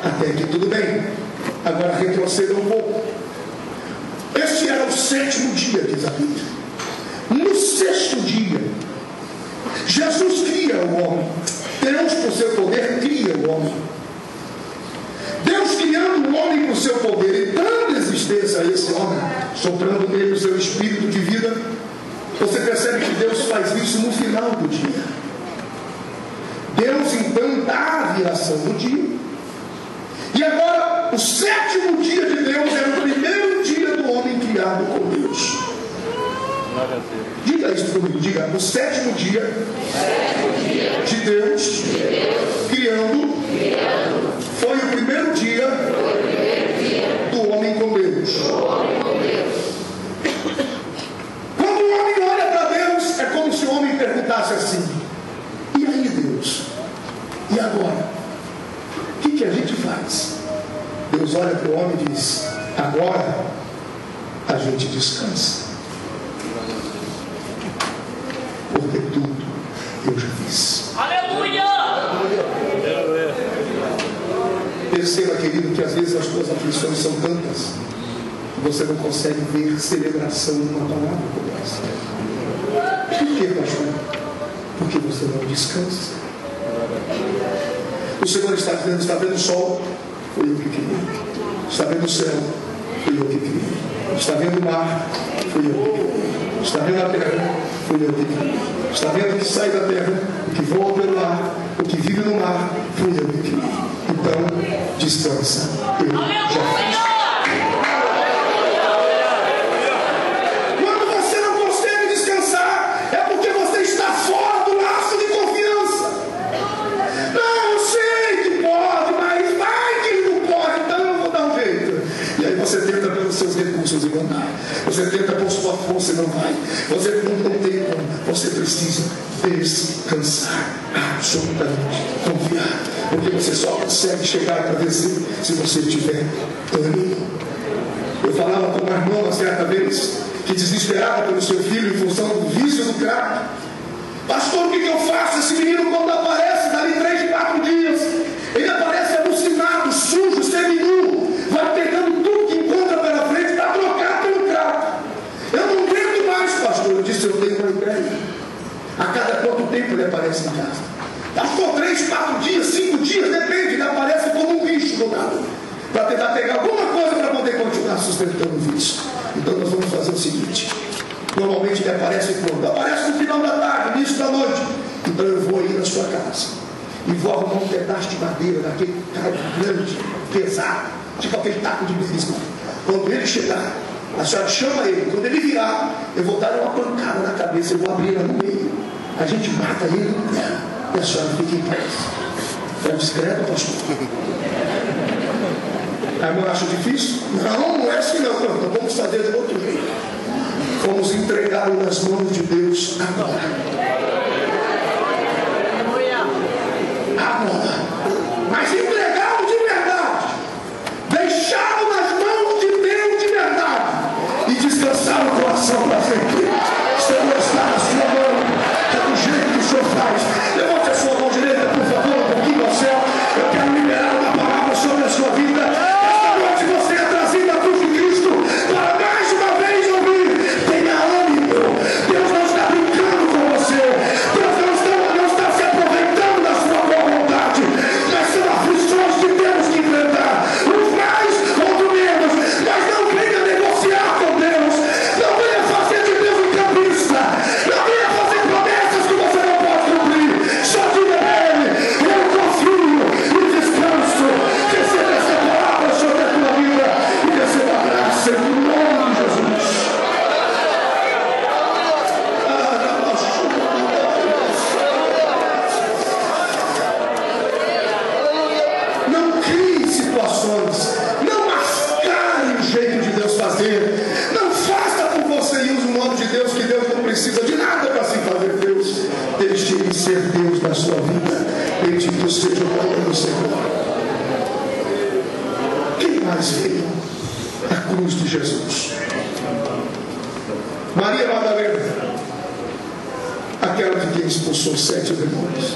Até aqui tudo bem. Agora retroceda um pouco. Este era o 7º dia, diz a Bíblia. No 6º dia, Jesus cria o homem. Deus, por seu poder, cria o homem. Deus criando o homem homem com seu poder e dando existência a esse homem, soprando nele o seu espírito de vida, você percebe que Deus faz isso no final do dia. Deus então dá a viração do dia. E agora, o sétimo dia de Deus é o primeiro dia do homem criado por Deus. Diga isso comigo, diga, o sétimo dia de Deus criando foi o primeiro dia do homem com Deus. Quando o homem olha para Deus, é como se o homem perguntasse assim: e aí, Deus? E agora? O que a gente faz? Deus olha para o homem e diz: agora a gente descansa. Porque tudo eu já fiz. Aleluia! Perceba, querido, que às vezes as tuas aflições são tantas que você não consegue ver celebração numa palavra como essa. Por que, pastor? Porque você não descansa. O Senhor está dizendo: está vendo o sol? Foi eu que criei. Está vendo o céu? Foi eu que criei. Está vendo o mar? Foi eu que criei. Está vendo a terra? Foi eu que criei. Está vendo o que sai da terra, o que voa pelo ar, o que vive no mar? Foi eu que criei. Então, descansa. Eu já fiz. Quando você não consegue descansar, é porque você está fora do laço de confiança. Não, eu sei que pode, mas vai que ele não pode, então eu vou dar um jeito. E aí você tenta pelos seus recursos e não dá. Você tenta por sua força e não vai. Você não tem como. Você precisa descansar, absolutamente confiar, porque você só consegue chegar para vencer se você tiver ânimo. Eu falava com uma irmã uma certa vez, que desesperada pelo seu filho em função do vício do crack: pastor, o que eu faço? Esse menino, quando aparece, dali 3, 4 dias, ele aparece alucinado, sujo, seminu, vai pegando tudo que encontra pela frente para trocar pelo crack. Eu não aguento mais, pastor. Eu disse: eu tenho uma ideia. A cada quanto tempo ele aparece em casa? Pastor, 3, 4 dias, 5 dias, depende. Ele aparece como um bicho do nada, para tentar pegar alguma coisa para poder continuar sustentando o vício. Então nós vamos fazer o seguinte: normalmente ele aparece quando? Aparece no final da tarde, início da noite. Então eu vou aí na sua casa e vou arrumar um pedaço de madeira daquele cara grande, pesado, tipo aquele taco de beisebol. Quando ele chegar, a senhora chama ele. Quando ele virar, eu vou dar uma pancada na cabeça, eu vou abrir ela no meio. A gente mata ele e a senhora fica em paz. É discreto, pastor? A irmã acha difícil? Não é assim não. Então vamos fazer de outro jeito. Vamos entregá-lo nas mãos de Deus agora. Agora. Mas entregá-lo de verdade. Deixá-lo nas mãos de Deus de verdade. E descansar o coração para sempre. Senhor, está na sua mão. É do jeito que o Senhor faz. Levante a sua mão direita, por favor, um pouquinho ao céu. Eu quero liberar uma palavra sobre a sua vida. Esta noite você é trazido à cruz de Cristo para mais uma vez ouvir: tenha ânimo. Deus não está brincando com você. Deus não está se aproveitando da sua boa vontade. Mas são aflições que temos que enfrentar. Uns mais, outros menos. Mas não venha negociar com Deus. Não venha fazer de Deus um campista. Não venha fazer promessas que você não pode cumprir. Só diga a Ele: eu confio e descanso. Receba essa palavra sobre a tua vida e receba a graça em nome de Jesus. Não crie situações. Não mascare o jeito de Deus fazer. Não faça por você e use o nome de Deus, que Deus não precisa de nada para se fazer Deus. Deixe Ele ser Deus na sua vida. Bendito seja o nome do Senhor. Quem mais veio? A cruz de Jesus. Maria Madalena, aquela de quem expulsou 7 demônios,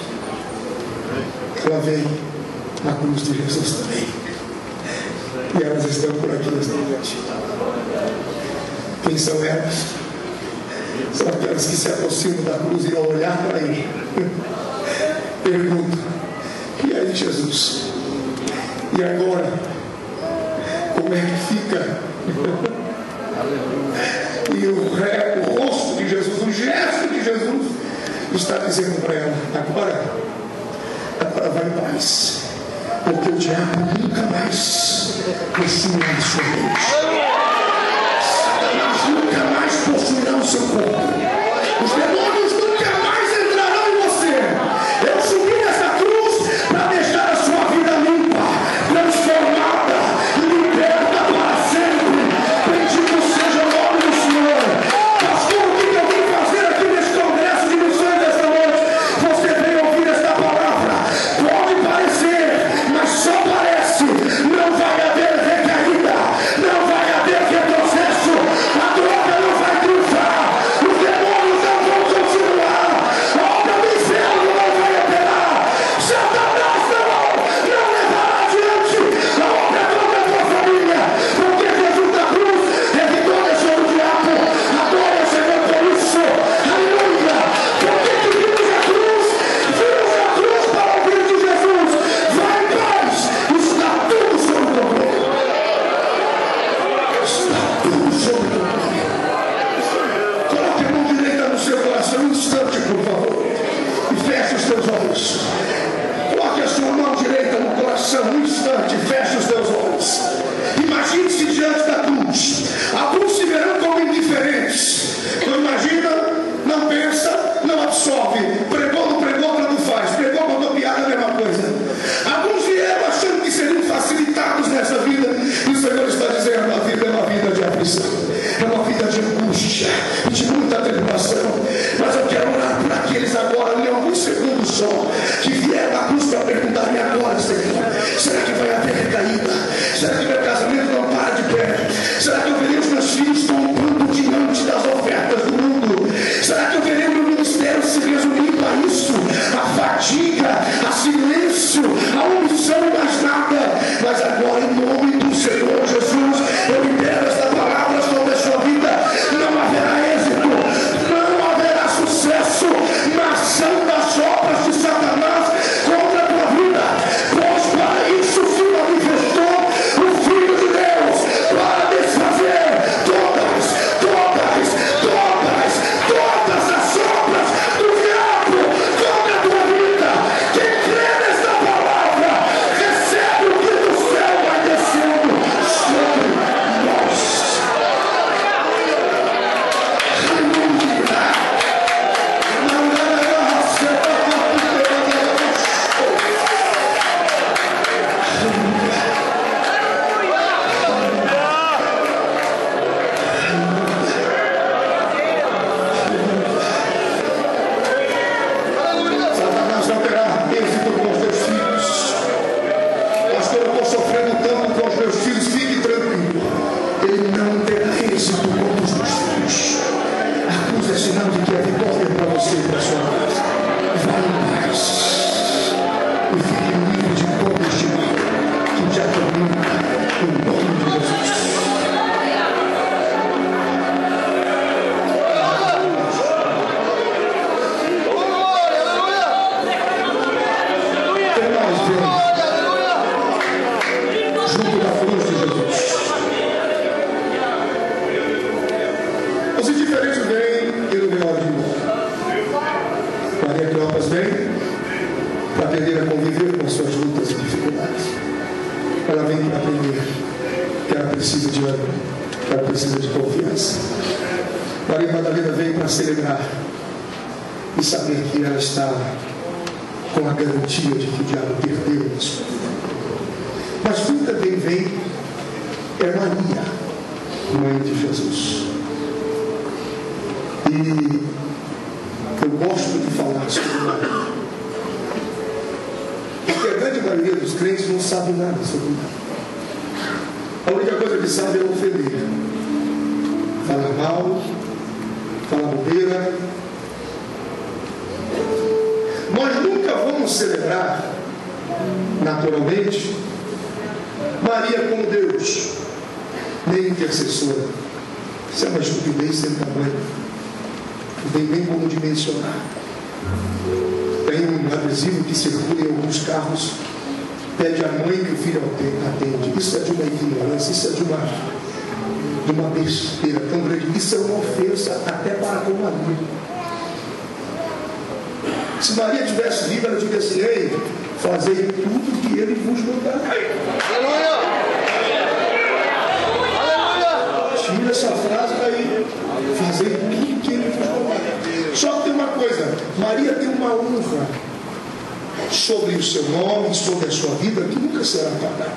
ela veio na cruz de Jesus também. E elas estão por aqui nesta noite. Quem são elas? São aquelas que se aproximam da cruz e ao olhar para Ele perguntam: e aí, Jesus? E agora? como é que fica. E o rosto de Jesus, o gesto de Jesus está dizendo para ela: agora vai em paz, porque o diabo nunca mais possuirá a sua mente. Satanás nunca mais possuirá o seu corpo. Os demônios nunca mais entrarão em você. Eu subi nessa cruz para deixar a sua vida limpa, transformada e liberta para sempre. Bendito seja o nome do Senhor. Pastor, o que eu vim fazer aqui nesse congresso de missões desta noite? Você veio ouvir esta palavra. Pode parecer, mas só parece. Não vai haver recaída, não vai haver retrocesso. A droga não vai triunfar, os demônios não vão continuar, a obra do inferno não vai operar, Satanás não levará adiante a obra contra a tua família, porque Jesus da cruz evitou deixar o diabo. Adore o Senhor por isso, aleluia. Porque que vimos a cruz para ouvir de Jesus: vai em paz, está tudo sob controle. Está tudo sob controle. Coloque a mão direita no seu coração um instante, por favor, e feche os teus olhos. Coloque a sua mão direita no coração um instante, e feche os teus olhos. Imagine-se diante da cruz. Alguns se verão como indiferentes. Não imagina, não pensa, não absorve. Pregou, não pregou, não faz. Pregou, mandou piada, a mesma coisa. Alguns vieram achando que seriam facilitados nessa vida, e o Senhor está dizendo: a vida é uma vida de aflição, é uma vida de angústia, de muita tribulação. Mas eu quero orar por aqueles agora, em alguns segundos só, que vieram da cruz para perguntar: e agora, Senhor? Será que vai haver recaída? Será que meu casamento não para de pé? Será que eu verei os meus filhos tombando diante das ofertas do mundo? Será que eu verei o meu ministério se resumindo a isso? A fadiga, a silêncio, a omissão e mais nada. Mas agora, em nome do Senhor Jesus, eu libero esta palavra sobre a sua vida. Não haverá êxito, não haverá sucesso na ação das obras de Satanás contra a tua vida, pois para isso se manifestou o Filho de Deus, para desfazer todas as obras do diabo contra a tua vida. Quem crê nesta palavra recebe o que do céu vai descendo sobre nós. Satanás não terá êxito com os teus filhos. Pastor, eu estou sofrendo tanto com os meus filhos. Fique tranquilo, ele não terá êxito com os teus filhos. A cruz é sinal de que é vitória para você e para a sua casa. Vai em paz e fique livre de todo este mal que te atormenta, em nome de Jesus. Quem mais vem junto da cruz de Jesus? Os indiferentes vêm e não vem hora de ir embora. Maria Cleopas vem para aprender a conviver com as suas lutas e dificuldades. Ela vem para aprender que ela precisa de ânimo, que ela precisa de confiança. Maria Madalena veio para celebrar e saber que ela está com a garantia de que o diabo perdeu a sua vida. Mas quem também vem é Maria, mãe de Jesus. E eu gosto de falar sobre Maria, porque a grande maioria dos crentes não sabe nada sobre Maria. A única coisa que sabe é ofender, falar mal, falar bobeira. Nós nunca vamos celebrar naturalmente Maria como Deus, nem intercessora. Isso é uma estupidez sem tamanho. Não tem nem como dimensionar. Tem um adesivo que circula em alguns carros pede a mãe que o filho atende. Isso é de uma ignorância, isso é de uma besteira tão grande. Isso é uma ofensa até para com Maria. Se Maria tivesse viva, ela diria assim: ei, fazei tudo que ele vos mandar. Aleluia! Tira essa frase daí. Fazei tudo que ele vos mandar. Só que tem uma coisa: Maria tem uma honra sobre o seu nome, sobre a sua vida, que nunca será apagada.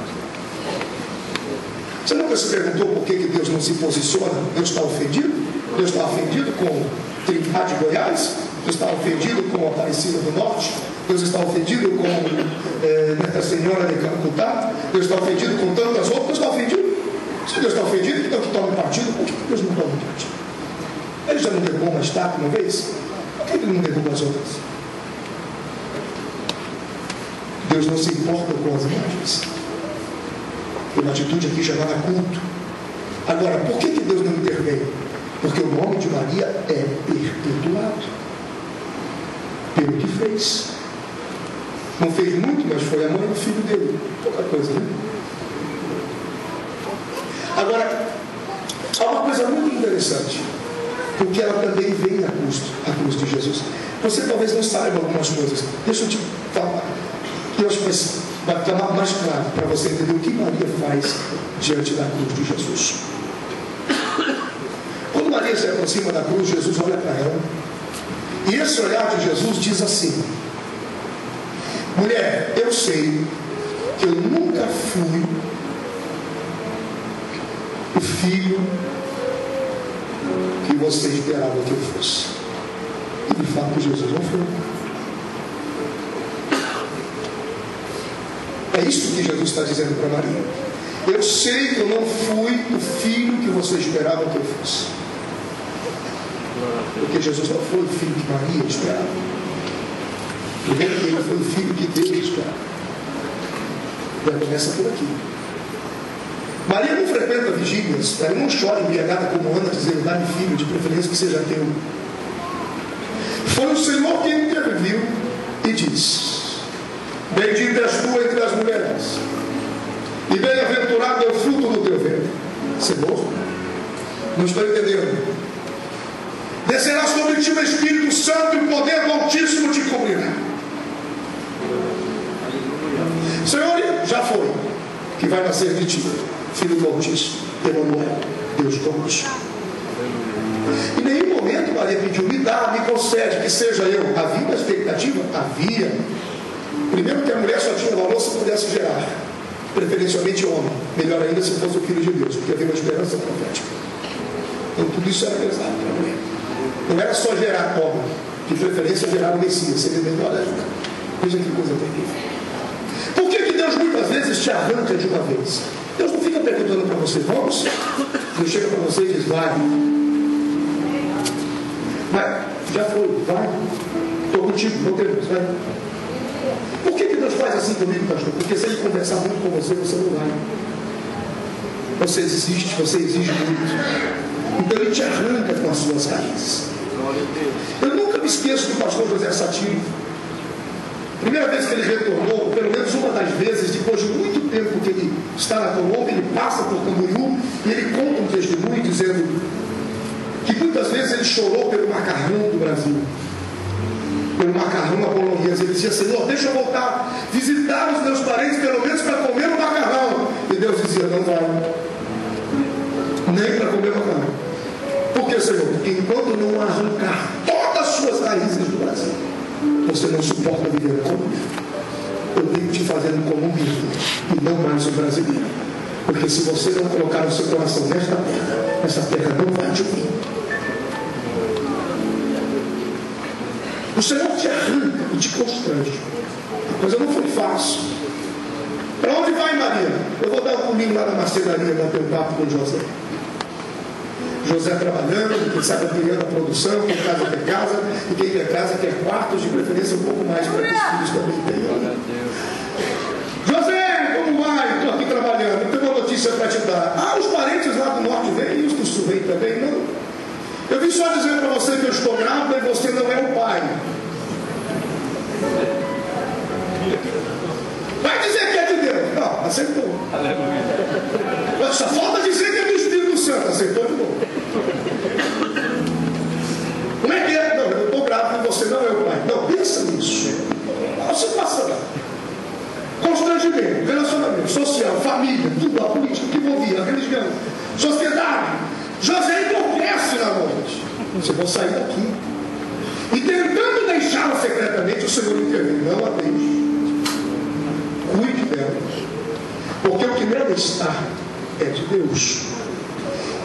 Você nunca se perguntou por que Deus não se posiciona? Deus está ofendido? Deus está ofendido com Trindade de Goiás? Deus está ofendido com a Aparecida do Norte? Deus está ofendido com Nossa Senhora de Calcutá? Deus está ofendido com tantas outras? Deus está ofendido? Se Deus está ofendido, então que tome partido. Por que Deus não toma partido? Ele já não derrubou uma estátua uma vez? Por que ele não derruba as outras? Deus não se importa com as imagens. Tem uma atitude aqui chamada culto. Agora, por que Deus não intervém? Porque o nome de Maria é perpetuado pelo que fez. Não fez muito, mas foi a mãe do filho dele. Pouca coisa, né? Agora, há uma coisa muito interessante, porque ela também veio à cruz de Jesus. Você talvez não saiba algumas coisas. Deixa eu te falar. Eu acho que vai ficar mais claro para você entender o que Maria faz diante da cruz de Jesus. Quando Maria se aproxima da cruz, Jesus olha para ela, e esse olhar de Jesus diz assim: mulher, eu sei que eu nunca fui o filho que você esperava que eu fosse. E de fato Jesus não foi. É isso que Jesus está dizendo para Maria. Eu sei que eu não fui o filho que você esperava que eu fosse. Porque Jesus não foi o filho que Maria esperava. Primeiro que ele foi o filho que Deus esperava. Já começa por aqui. Maria não frequenta vigílias, ela não chora embriagada como Ana, dizendo: dá-me filho, de preferência que seja teu. Foi o Senhor quem interviu e disse: bendita és tu entre as mulheres, e bem-aventurado é o fruto do teu ventre. Senhor, não estou entendendo. Descerá sobre ti o Espírito Santo e o poder do Altíssimo te cobrirá. Senhor, já foi, que vai nascer de ti, Filho do Altíssimo, Emanuel, Deus conosco. Em nenhum momento Maria pediu: me dá, me concede, que seja eu. Havia uma expectativa? Havia. Primeiro que a mulher só tinha valor se pudesse gerar, preferencialmente homem, melhor ainda se fosse o Filho de Deus, porque havia uma esperança profética. Então tudo isso era pesado para a mulher. Não era só gerar homem, de preferência gerar o Messias, seria melhor ainda. Veja que coisa terrível. Por que Deus muitas vezes te arranca de uma vez? Deus não fica perguntando para você: vamos? Deus chega para você e diz: vai. Vai, já foi, vai. Estou contigo, não temos, vai. Por que Deus faz assim comigo, pastor? Porque se ele conversar muito com você, você não vai. Você desiste, você exige muito. Então ele te arranca com as suas raízes. Eu nunca me esqueço do pastor José Satiro. Primeira vez que ele retornou, pelo menos uma das vezes, depois de muito tempo que ele está na Colômbia, ele passa por Camboriú e ele conta um testemunho dizendo que muitas vezes ele chorou pelo macarrão do Brasil, pelo macarrão à bolonhesa. Ele dizia: Senhor, deixa eu voltar, visitar os meus parentes, pelo menos para comer o macarrão. E Deus dizia: não vai, nem para comer o macarrão. Por que, Senhor? Porque enquanto não arrancar todas as suas raízes do Brasil, você não suporta viver na Colômbia. Eu tenho te fazendo colombiano e não mais um brasileiro. Porque se você não colocar o seu coração nesta terra, essa terra não vai te ouvir. O Senhor te arranca e te constrange. A coisa não foi fácil. Para onde vai, Maria? Eu vou dar um pulinho lá na marcenaria, bater um papo com José. José trabalhando, quem sabe criando a produção, quem casa quer casa, e quem quer casa quer quartos, de preferência um pouco mais para que os filhos também tenham. José, como vai? Estou aqui trabalhando, tenho uma notícia para te dar. Ah, os parentes lá do norte vêm e os do sul vêm também? Não. Eu vim só dizer para você que eu estou grávida e você não é o pai. Vai dizer que é de aceitou. Aleluia. Só falta dizer que é do Espírito Santo, aceitou de novo. Como é que é? Não, eu estou grávida com você, não é o pai. Não, pensa nisso. Não se passa lá. Constrangimento, relacionamento, social, família, tudo, a política que envolvia, a religião, sociedade. José enlouquece na noite. Você vai sair daqui. E tentando deixá-la secretamente, o Senhor intervém. Não a deixe. Cuide dela. Porque o que nela está é de Deus.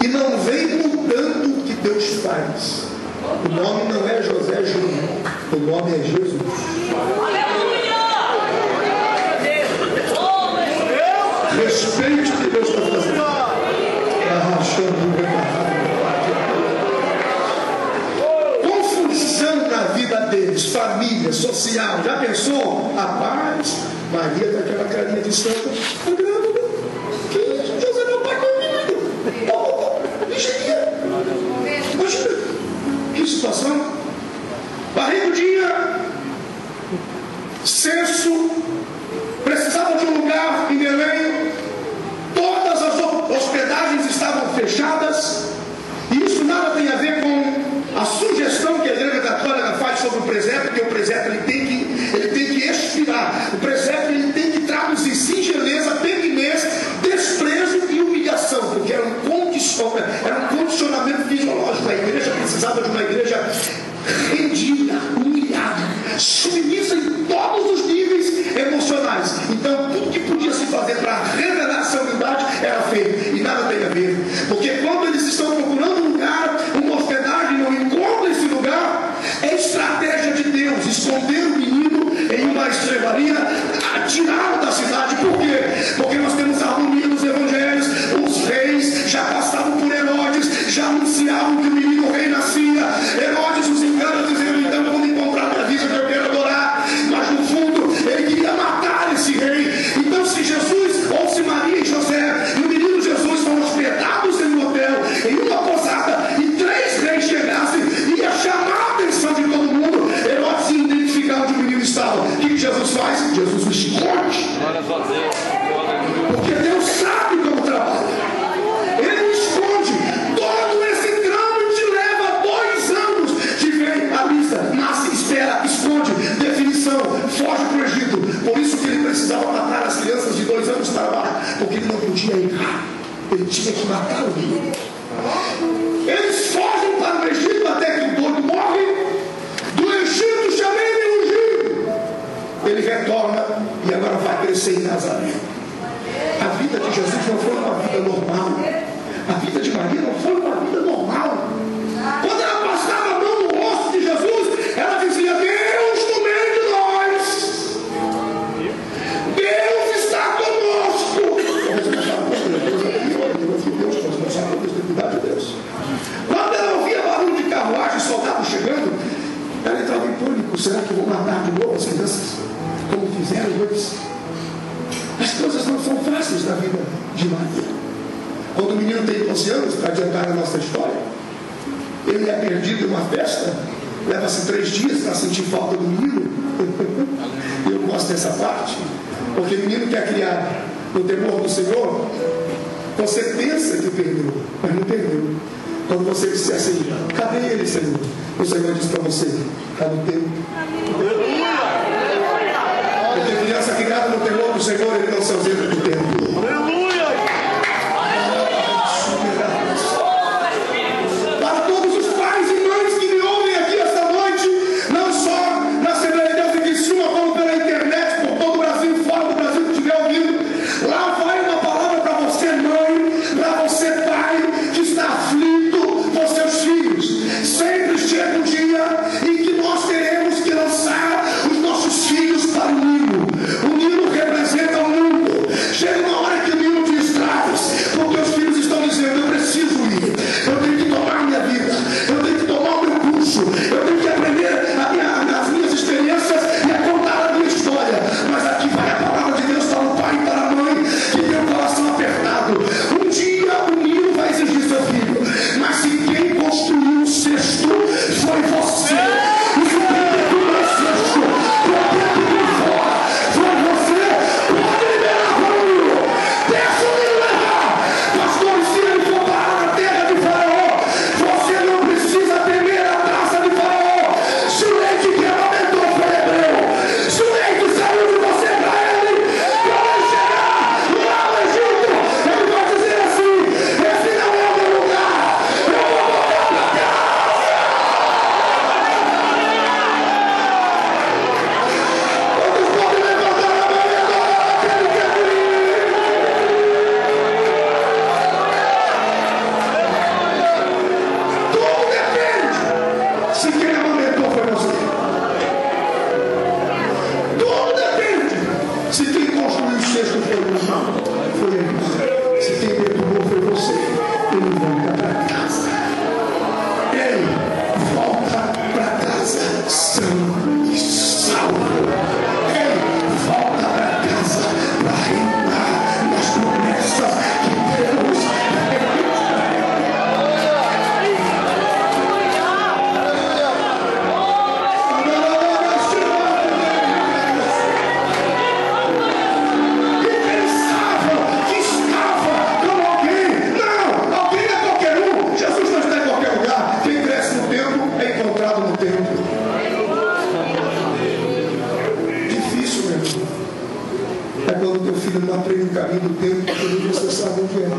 E não vem mudando o que Deus faz. O nome não é José Júnior. O nome é Jesus. Respeite o que Deus está fazendo. Confusão na vida deles, família, social. Já pensou? Rapaz, Maria tem aquela carinha de santa. Que isso? José, meu pai comigo. Engenheiro. Imagina. Que situação. Barrigudinha. Censo. Precisavam de um lugar em Belém. Todas as hospedagens estavam fechadas. E isso nada tem a ver com a sugestão que a Igreja Católica faz sobre o presépio, que o presépio ele tem que expirar. O presépio ele tem que traduzir singeleza, pequenez, desprezo e humilhação, porque era um condicionamento fisiológico. A igreja precisava de uma igreja rendida, humilhada, submissa em todos os níveis emocionais. Então tudo que podia se fazer para revelar essa humildade era feito, e nada tem a ver, porque quando eles estão procurando um lugar, uma hospedagem, não encontram esse lugar, é estratégia de Deus esconder o menino em uma estrebaria, tirá-lo da cidade. Por quê? Porque nós temos a harmonia nos evangelhos. Os reis já passavam por Herodes, já anunciavam que o menino rei nascia. Herodes os engana dizendo: então eu vou me encontrar, me avisa que eu quero adorar. Mas no fundo ele queria matar esse rei. Então se Jesus, ou se Maria e José e o menino Jesus foram hospedados em um hotel, em uma posada, e 3 reis chegassem, ia chamar a atenção de todo mundo. Herodes ia identificar onde o menino estava. O que Jesus faz? Jesus o esconde. Porque Deus sabe como trabalha. Ele esconde. Todo esse trâmite leva 2 anos de ver a lista. Nasce, espera, esconde, definição, foge para o Egito. Por isso que ele precisava matar as crianças de 2 anos para lá, porque ele não podia errar. Ele tinha que matar o menino. Eles fogem para o Egito até que o doido morre. Do Egito chamei ele ungido. Ele retorna e agora vai crescer em Nazaré. A vida de Jesus não foi uma vida normal. A vida de Maria não foi uma vida normal. Quando ela passava a mão no rosto de Jesus, ela dizia: Deus no meio de nós. Deus está conosco. Quando ela ouvia barulho de carruagem, soldados chegando, ela entrava em pânico. Será que vão matar de novo as crianças, como fizeram antes? As coisas não são fáceis na vida de Maria. Quando o menino tem 12 anos, para adiantar a nossa história, ele é perdido em uma festa, leva-se 3 dias para sentir falta do menino. Eu gosto dessa parte, porque o menino quer criar no temor do Senhor. Você pensa que perdeu, mas não perdeu. Quando você disser assim: cadê ele, Senhor? O Senhor diz para você: está no teu. Porque criança criada no temor do Senhor, ele não se ausenta do tempo. Aleluia! Para todos os pais e mães que me ouvem aqui esta noite, não só na Assembleia de Deus em Criciúma, como pela internet, por todo o Brasil e fora do Brasil que estiver ouvindo, lá vai uma palavra para você, mãe, para você, pai, que está aflito por seus filhos. Sempre chega um dia em que nós teremos quer.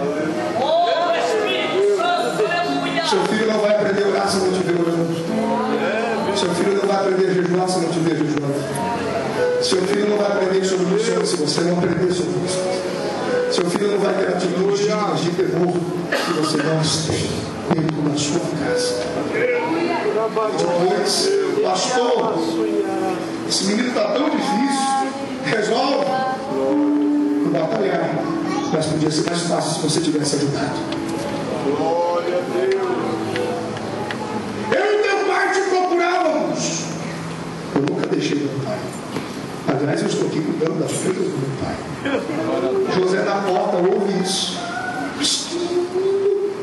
Oh, Espírito Santo, aleluia. Seu filho não vai aprender a orar se não te ver orando. Seu filho não vai aprender a jejuar se não te ver jejuando. Seu filho não vai aprender sobre missões se você não aprender sobre missões. Seu filho não vai ter atitudes dignas de temor se você não esteja dentro da sua casa. Depois, pastor, esse menino está tão difícil, resolve batalhar, mas podia ser mais fácil se você tivesse ajudado. Glória a Deus. Eu e teu pai te procurávamos. Eu nunca deixei meu pai. Aliás, eu estou aqui cuidando das coisas do meu pai. José da porta ouve isso.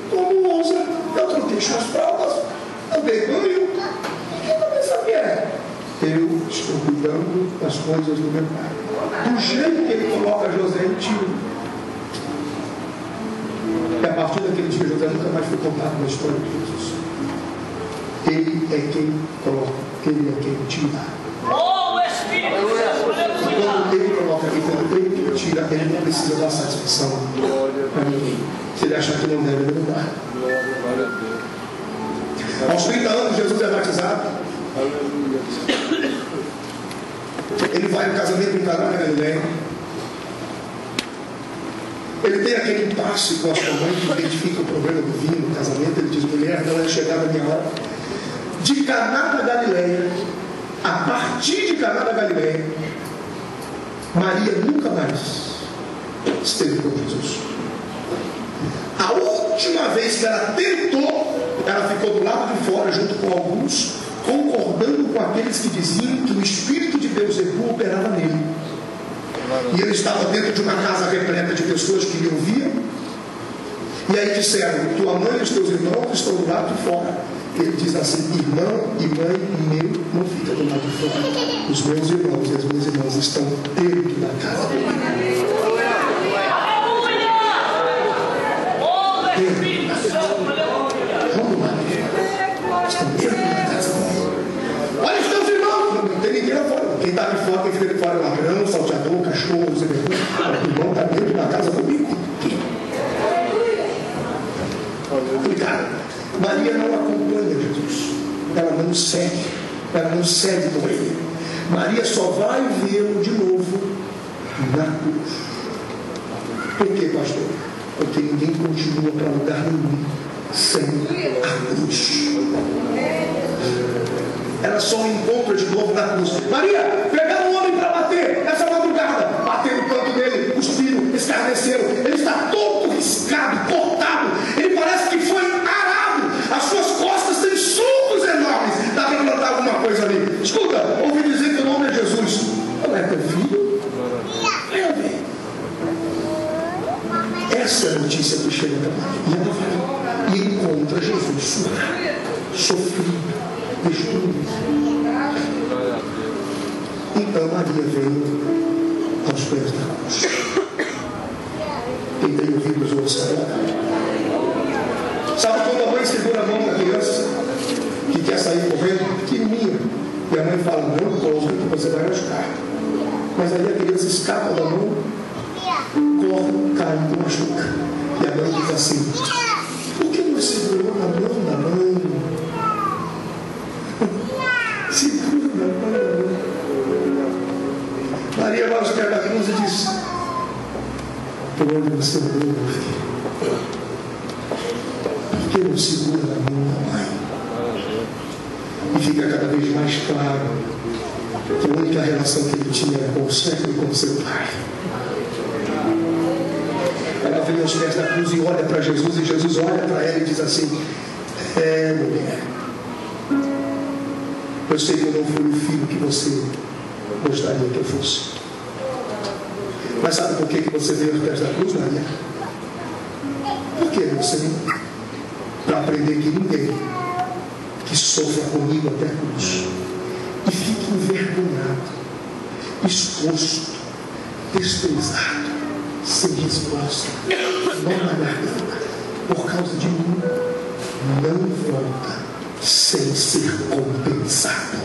Como ousa? Eu troquei suas fraldas, eu dei banho. Eu também sabia. Eu estou cuidando das coisas do meu pai. Do jeito que ele coloca José em tiro. E a partir daquele dia, José nunca mais foi contado na história de Jesus. Ele é quem coloca, ele é quem tira. Oh, Espírito Santo, aleluia. Quando ele coloca aqui, quando ele tira, ele não precisa dar satisfação para ninguém. Se ele achar que não deve, ele não dá. Aos 30 anos, Jesus é batizado. Ele vai no casamento em Caná da Galileia. Ele tem aquele impasse com a sua mãe que identifica o problema do vinho no casamento. Ele diz: mulher, não é chegada a minha hora. De Caná da Galileia, a partir de Caná da Galileia, Maria nunca mais esteve com Jesus. A última vez que ela tentou, ela ficou do lado de fora junto com alguns, concordando com aqueles que diziam que o Espírito de Deus operava nele. E ele estava dentro de uma casa repleta de pessoas que lhe ouviam. E aí disseram: tua mãe e os teus irmãos estão do lado de fora. Ele diz assim: irmão e mãe meu não ficam do lado de fora. Os meus irmãos e as minhas irmãs estão dentro da casa dele. Aleluia. Oh, Espírito Santo, aleluia. Vamos lá. Estão dentro da casa dele. Olha os teus irmãos. Não tem ninguém lá fora. Quem está aqui fora, quem fica de fora é ladrão, salteador, cachorro, o irmão está dentro da casa comigo. Complicado. Maria não acompanha Jesus. Ela não segue. Ela não segue com ele. Maria só vai vê-lo de novo na cruz. Por quê, pastor? Porque ninguém continua para lugar nenhum sem a cruz. Ela só o encontra de novo na cruz. Maria, pegaram um homem para bater nessa madrugada. Bateram no canto dele, cuspiram, escarneceram. Ele está todo riscado, cortado. Ele parece que foi arado. As suas costas têm sulcos enormes. Dá para notar alguma coisa ali. Escuta, ouvi dizer que o nome é Jesus. Não é teu filho? Venha ver. Essa é a notícia que chega para Maria. E ela vai e encontra Jesus surrado, sofrido, destruído. Então Maria veio aos pés da cruz. Quem tem ouvido os outros agora? Sabe quando a mãe segura a mão da criança que quer sair correndo, pequenininha, e a mãe fala: não corre que você vai machucar. Mas aí a criança escapa da mão, corre, cai e machuca. E a mãe diz assim: por que não segurou na mão da mãe? Segura na mão da mãe. Maria vai aos pés da cruz e diz: por onde você andou, meu filho? Por que não segura na mão da mãe? E fica cada vez mais claro que a única relação que ele tinha era com o Senhor e com o seu pai. Ela vem aos pés da cruz e olha para Jesus, e Jesus olha para ela e diz assim: mulher, eu sei que eu não fui o filho que você gostaria que eu fosse. Mas sabe por que você veio aos pés da cruz, Maria? Por que, meu Senhor? Para aprender que ninguém que sofra comigo até a cruz e fique envergonhado, exposto, desprezado, sem resposta, nó na garganta, por causa de mim, não volta sem ser compensado.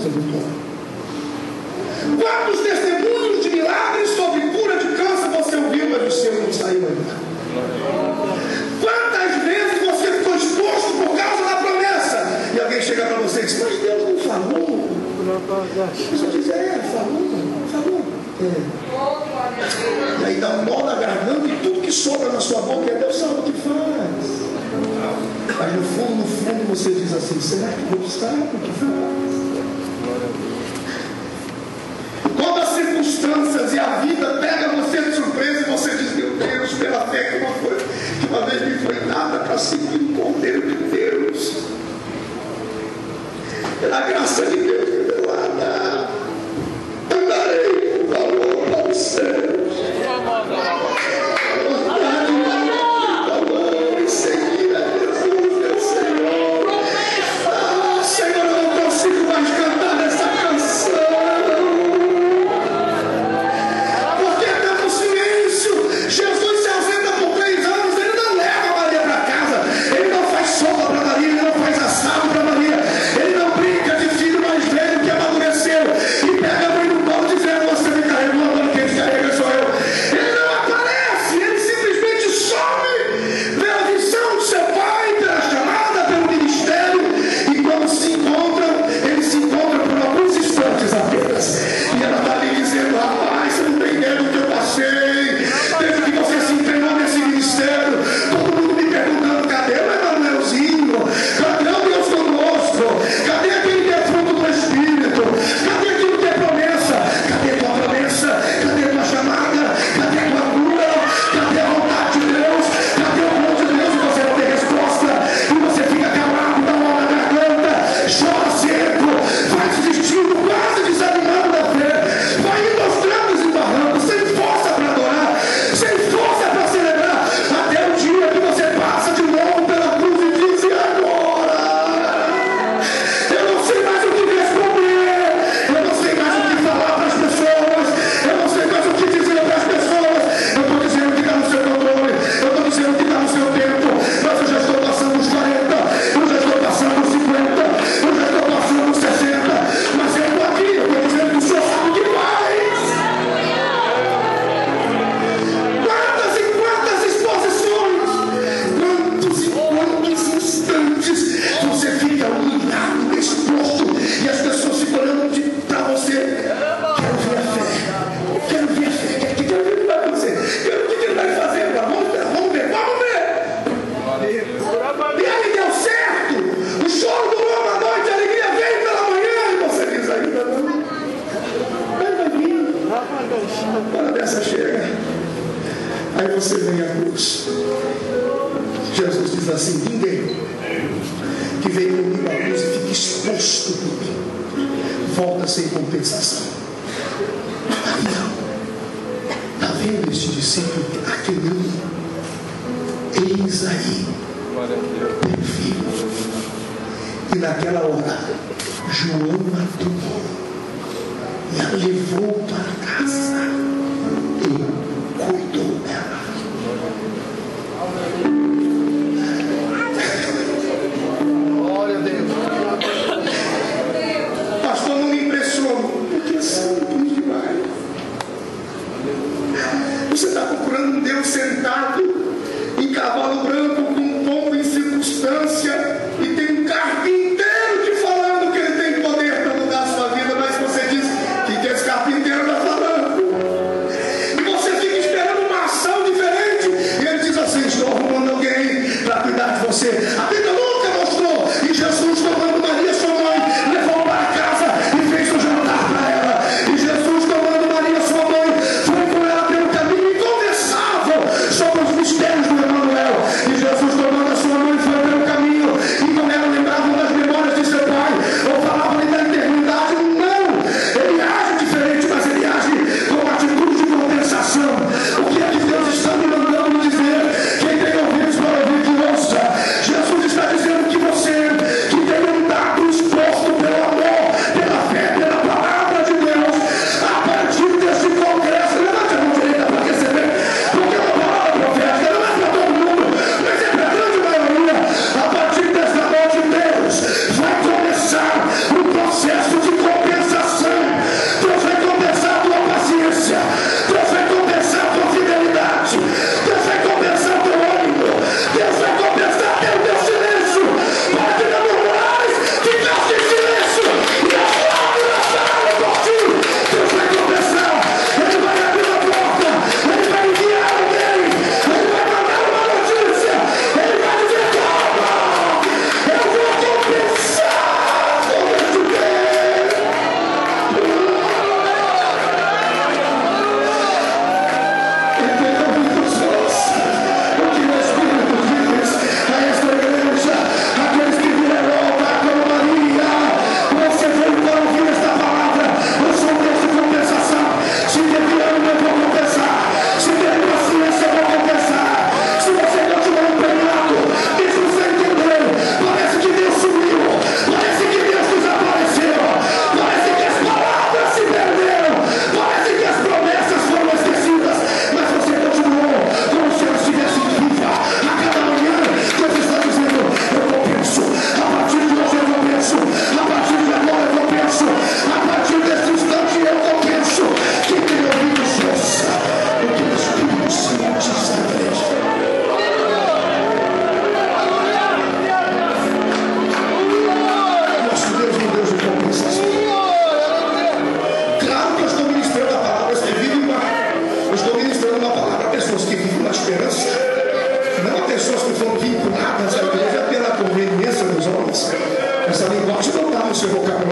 porta do túmulo. Quantos testemunhos de milagres sobre cura de câncer você ouviu, mas o seu não saiu ainda? Quantas vezes você ficou exposto por causa da promessa? E alguém chega para você e diz, mas Deus não falou? Você diz, falou. E aí dá um nó na garganta e tudo que sobra na sua boca, Deus sabe o que faz. Mas no fundo você diz assim, será que Deus sabe o que faz? Quando as circunstâncias e a vida pegam você de surpresa e você diz, meu Deus, pela fé que uma vez me foi dada para seguir o Cordeiro de Deus, pela graça de Deus revelada, andarei com valor para os céus. Aí você vem à cruz. Jesus diz assim, ninguém que vem comigo à cruz e fica exposto por mim volta sem compensação. Aí não. Está vendo este discípulo? Aquele eis aí teu filho. E naquela hora João a tomou e a levou para casa e cuidou dela. Glória a Deus. Pastor, não me impressiona, porque é simples demais. Você está procurando um Deus sentado em cavalo branco com pombo em circunstância e tem um carpinteiro te falando que ele tem poder para mudar a sua vida, mas você diz que esse carpinteiro está falando. E você fica esperando uma ação diferente e ele diz assim, estou arrumando alguém para cuidar de você. A Bíblia nunca mostrou. E Jesus, tomando Maria, sua mãe, levou para casa e fez o jantar para ela. E Jesus, tomando Maria, sua mãe, foi com ela pelo caminho inconversável sobre os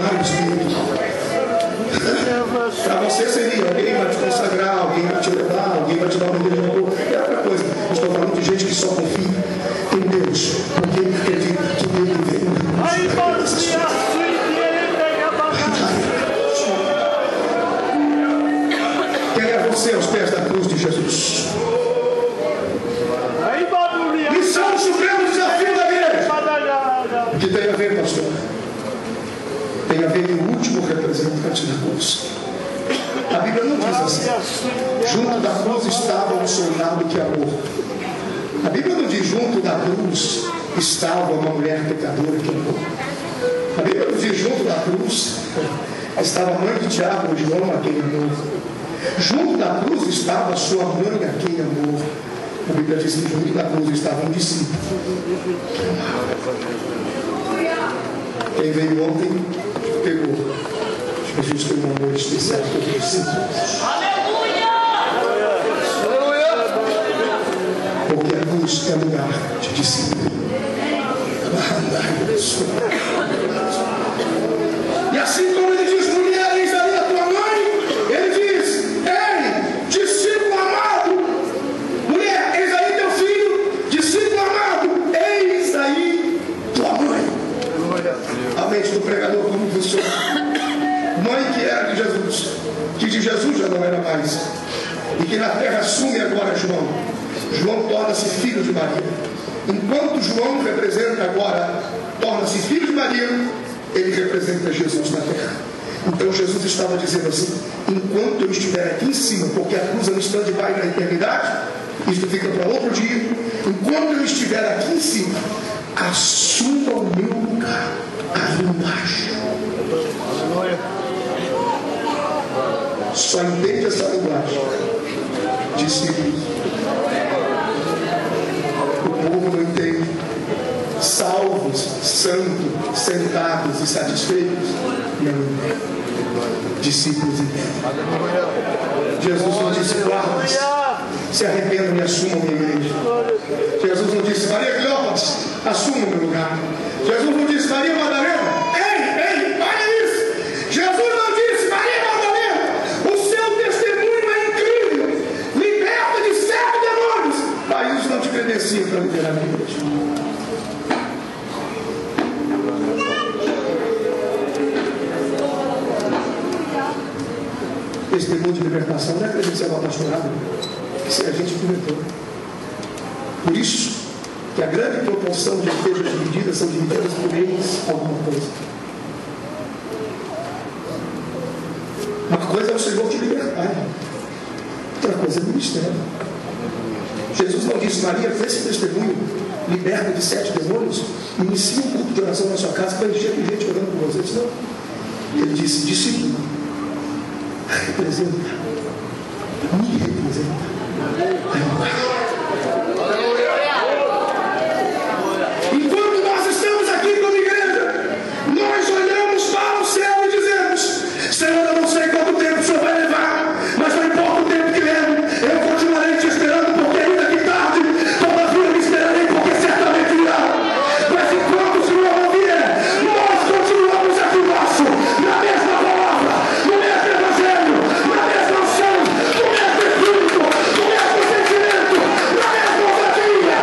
derramar o Espírito. Para você seria, alguém vai te consagrar, alguém vai te levar, alguém vai te dar uma vida de amor. É outra coisa. Estou falando de gente que só confia em Deus, porque ele acredita que ele vem. Quem é você aos pés da cruz de Jesus? Missão supremo desafio da igreja. O que tem a ver, pastor? Tem a ver com o último representante da cruz. A Bíblia não diz assim: junto da cruz estava um soldado que amou. A Bíblia não diz: junto da cruz estava uma mulher pecadora que amou. A Bíblia não diz: junto da cruz estava a mãe de Tiago e João a quem amou. Junto da cruz estava a sua mãe a quem amou. A Bíblia diz que junto da cruz estava um discípulo. Quem veio ontem pegou. Jesus tem um amor especial por os discípulos. Aleluia! Porque a cruz é lugar de discípulo. E assim como ele diz: mulher, eis aí a tua mãe, ele diz: ei, discípulo amado, mulher, eis aí teu filho, discípulo amado, eis aí tua mãe. A mente do pregador como funciona? Mãe que era de Jesus, que de Jesus já não era mais, e que na terra assume agora João. João torna-se filho de Maria. Enquanto João representa agora, torna-se filho de Maria, ele representa Jesus na terra. Então Jesus estava dizendo assim: enquanto eu estiver aqui em cima, porque a cruz é um stand-by na eternidade, isso fica para outro dia. Enquanto eu estiver aqui em cima, assuma o meu lugar aí embaixo. Só entende essa linguagem discípulos. O povo não entende. Salvos, santos, sentados e satisfeitos, não. Discípulos entendem. Jesus não disse: guardas, se arrependam e assumam minha igreja. Jesus não disse: Maria Cleópatra, assuma o meu lugar. Jesus não disse: Maria Madalena, ei, olha isso. Jesus não disse: Maria Madalena, o seu testemunho é incrível, liberta de 7 demônios. Mas isso não te credencia para liderar a igreja. Testemunho de libertação não é credencial ao pastorado, isso é a gente comentou. Por isso que a grande proporção de igrejas divididas são divididas por eles alguma coisa. Uma coisa é o Senhor te libertar, outra coisa é o ministério. Jesus não disse: Maria, fez esse testemunho, liberta de 7 demônios, inicia um culto de oração na sua casa para encher de gente orando por vocês. Não. Ele disse: discípulo, representa, me representa. Enquanto nós estamos aqui como igreja, nós olhamos para o céu e dizemos: Senhor, eu não sei quanto tempo o Senhor vai levar, mas não importa o tempo que leve, eu continuarei te esperando, porque ainda que tarde, todavia me esperarei, porque certamente virá. Mas enquanto o Senhor não vier, nós continuamos aqui embaixo, na mesma palavra, no mesmo evangelho, na mesma unção, no mesmo espírito, no mesmo sentimento, na mesma ousadia,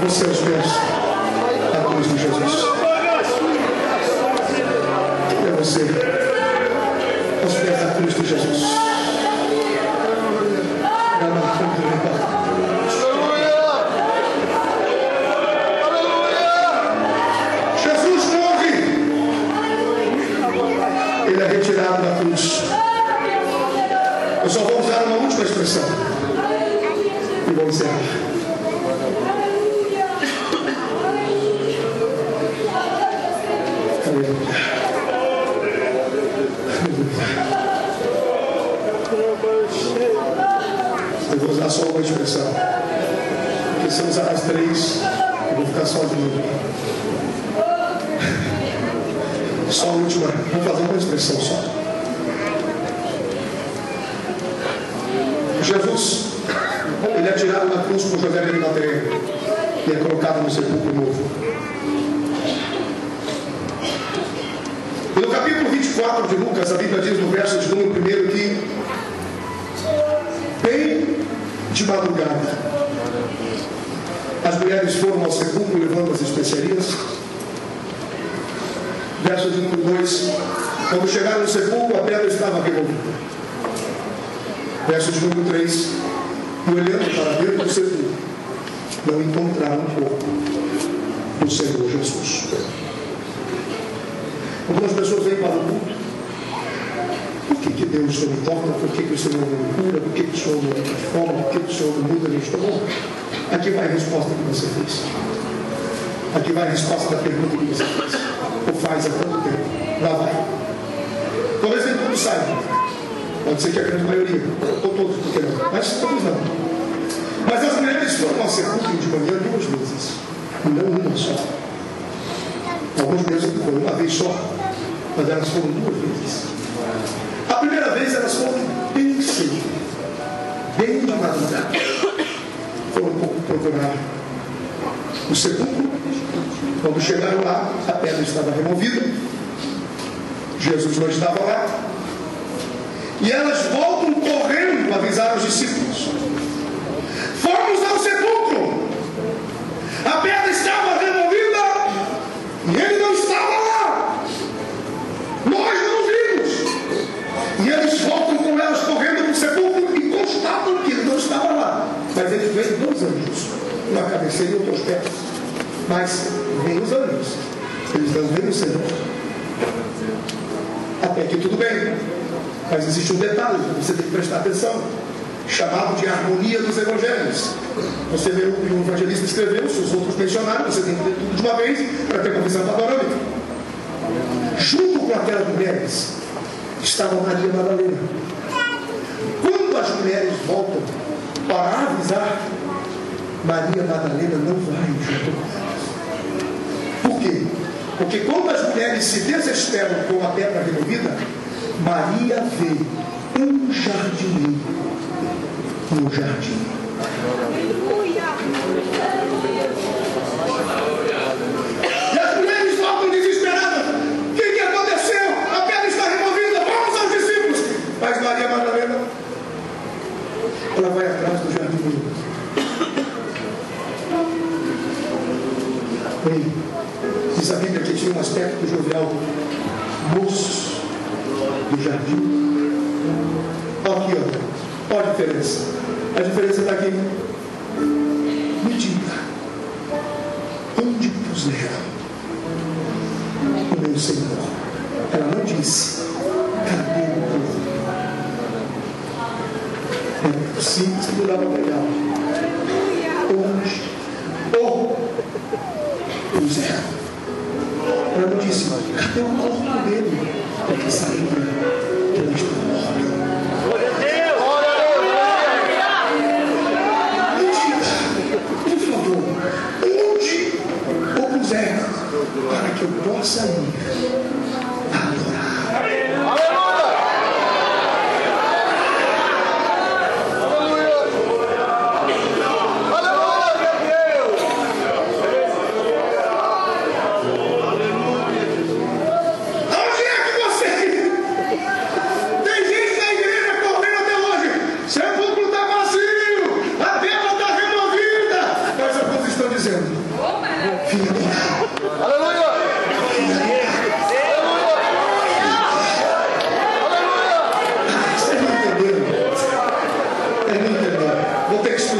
você aos pés da cruz de Jesus. É você aos pés da cruz de Jesus. Jesus morre. Ele é retirado da cruz. Eu só vou usar uma última expressão e vou encerrar. Eu vou usar só uma expressão, porque se eu usar as três, eu vou ficar só de novo. Só a última, vou fazer uma expressão só. Jesus, ele é tirado da cruz por José de Arimateia e é colocado no sepulcro novo. E no capítulo 24 de Lucas, a Bíblia diz no verso de número 1 que bem de madrugada as mulheres foram ao sepulcro levando as especiarias. Verso de número 2: quando chegaram no sepulcro, a pedra estava removida. Verso de número 3: e olhando para dentro do sepulcro, não encontraram o corpo do Senhor Jesus. Algumas pessoas vêm para o culto. Por que Deus não importa? Por que o Senhor não cura? Por que o Senhor não transforma? Por que o Senhor não muda a gente? Bom, aqui vai a resposta que você fez. Aqui vai a resposta da pergunta que você fez. Ou faz há tanto tempo. Lá vai. Talvez nem todos saibam. Pode ser que a grande maioria. Ou todos, porque não. Mas todos não. Mas as mulheres foram ao sepulcro de manhã 2 vezes. Não uma só. Alguns meses foram uma vez só. Mas elas foram 2 vezes. A primeira vez elas foram bem cedo. Bem de madrugada. Foram procurar o sepulcro. Quando chegaram lá, a pedra estava removida. Jesus não estava lá. E elas voltam correndo avisar os discípulos. Fomos ao sepulcro. A pedra estava removida e ele não estava lá. Nós não vimos. E eles voltam com elas correndo para o sepulcro e constatam que ele não estava lá. Mas eles veem 2 anjos, uma cabeceira e outra aos pés. Mas vêm os anjos, eles não veem o Senhor. Até aqui tudo bem. Mas existe um detalhe que você tem que prestar atenção, chamado de harmonia dos evangelhos. Você vê o que o evangelista escreveu, se os outros mencionaram, você tem que ler tudo de uma vez para ter uma visão panorâmica. Junto com aquelas mulheres estava Maria Madalena. Quando as mulheres voltam para avisar, Maria Madalena não vai junto com elas. Por quê? Porque quando as mulheres se desesperam com a pedra removida, Maria vê um jardineiro no jardim. E as mulheres voltam desesperadas. O que aconteceu? A pedra está removida. Vamos aos discípulos. Mas Maria Madalena, ela vai atrás do jardineiro. Bem, diz a Bíblia que tinha um aspecto jovial, moço do jardim. Olha aqui, olha a diferença. A diferença está aqui. Me diga, onde puseram o meu Senhor? Ela não disse, cadê o povo? É simples que não dava para pegar. Onde puseram? Ela não disse, cadê o corpo dele? Porque sabia que ele está morto. Por favor, onde o puseram para que eu possa ir adorar?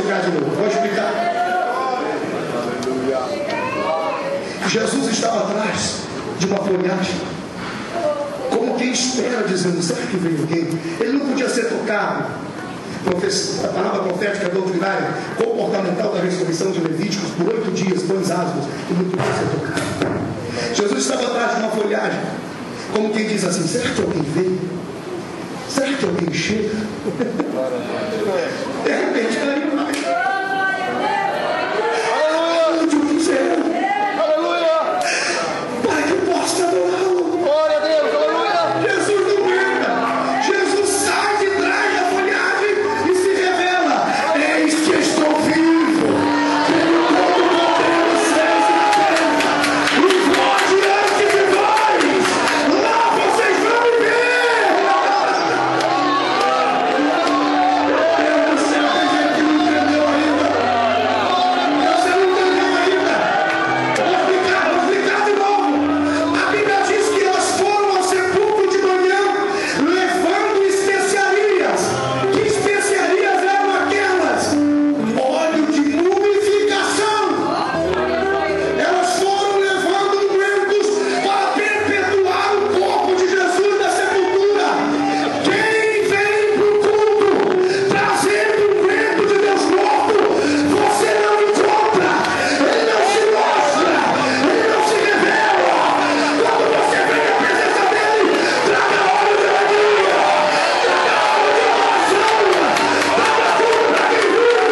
explicar de novo. Vou explicar. Jesus estava atrás de uma folhagem, como quem espera, dizendo: será que vem alguém? Ele não podia ser tocado. A palavra profética doutrinária comportamental da ressurreição de Levíticos por 8 dias, 2 asmos, e não podia ser tocado. Jesus estava atrás de uma folhagem, como quem diz assim: será que alguém vem? Será que alguém chega? De repente caiu mais. Onde o fizeram? Para que eu possa adorá-lo. Glória a Deus, aleluia. Jesus não entra. Jesus sai de trás da folhagem e se revela: eis que estou vivo, tenho todo o poder nos céus e na terra, e vou adiante de vós. Lá vocês vão me ver. Deus do céu, tem gente que não entendeu ainda. Você não entendeu ainda. Vou explicar de novo. A Bíblia diz que elas foram ao sepulcro de manhã levando especiarias. Que especiarias eram aquelas? Óleo de mumificação. Elas foram levando ungüentos para perpetuar o corpo de Jesus na sepultura. Quem vem para o culto trazendo ungüento de Deus morto, você não encontra. Ele não se mostra. Ele não se revela. Quando você vem à presença dele, traga óleo de alegria, traga óleo de oração, traga tudo para quem vive.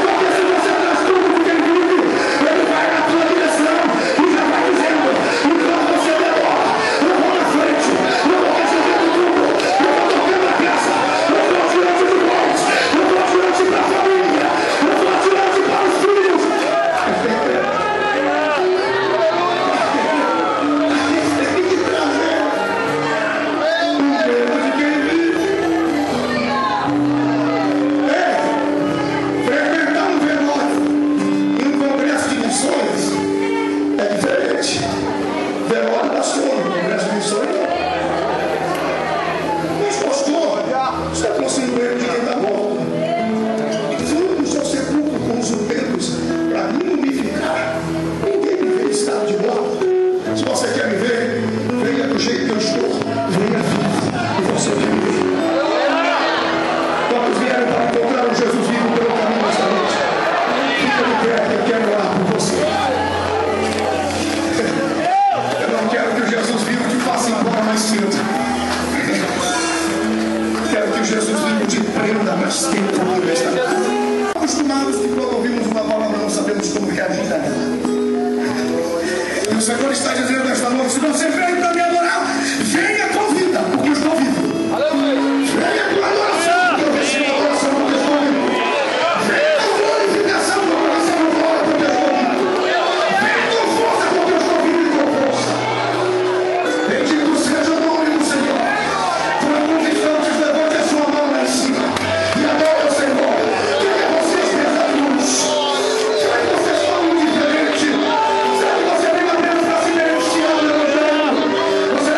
Porque se você traz tudo para quem vive, ele vai na tua direção e já vai dizendo: enquanto você demora, eu vou na frente, eu vou resolvendo tudo, eu vou tocando a peça, eu vou adiante de vós, eu vou adiante para a família, eu vou adiante para os filhos. Tem que trazer o medo de quem vive. Frequentar um velório em um congresso de missões é diferente. Velório nacional, congresso de missões não. Mas pastor, você está conseguindo erro de quem está morto. Fui no seu sepulcro com os ungüentos para me mumificar. Ninguém me vê em estado de morto. Se você quer me ver, venha do jeito que eu estou. Venha vivo e você vai me ver. Quantos vieram para encontrar um Jesus vivo pelo caminho desta noite? Fica de pé, que eu quero orar por você. Eu não quero que o Jesus vivo te faça embora mais cedo. Quero que o Jesus vivo te prenda mais tempo por esta noite. Acostumados que quando ouvimos uma palavra não sabemos como reagir a ela. E o Senhor está dizendo esta noite: se você veio para me adorar, venha com vida, porque eu estou vivo. Aleluia. Venha com adoração, porque eu recebo adoração, porque eu estou vivo. Venha com glorificação, porque eu recebo glória, porque eu estou vivo. Venha com força, porque eu estou vivo e com força. Bendito seja o nome do Senhor. Por alguns instantes, levante a sua mão lá em cima e adore o Senhor. Quem é vocês, meus amigos? Será que vocês falam diferente? Será que você vem apenas para se beneficiar do Evangelho? Você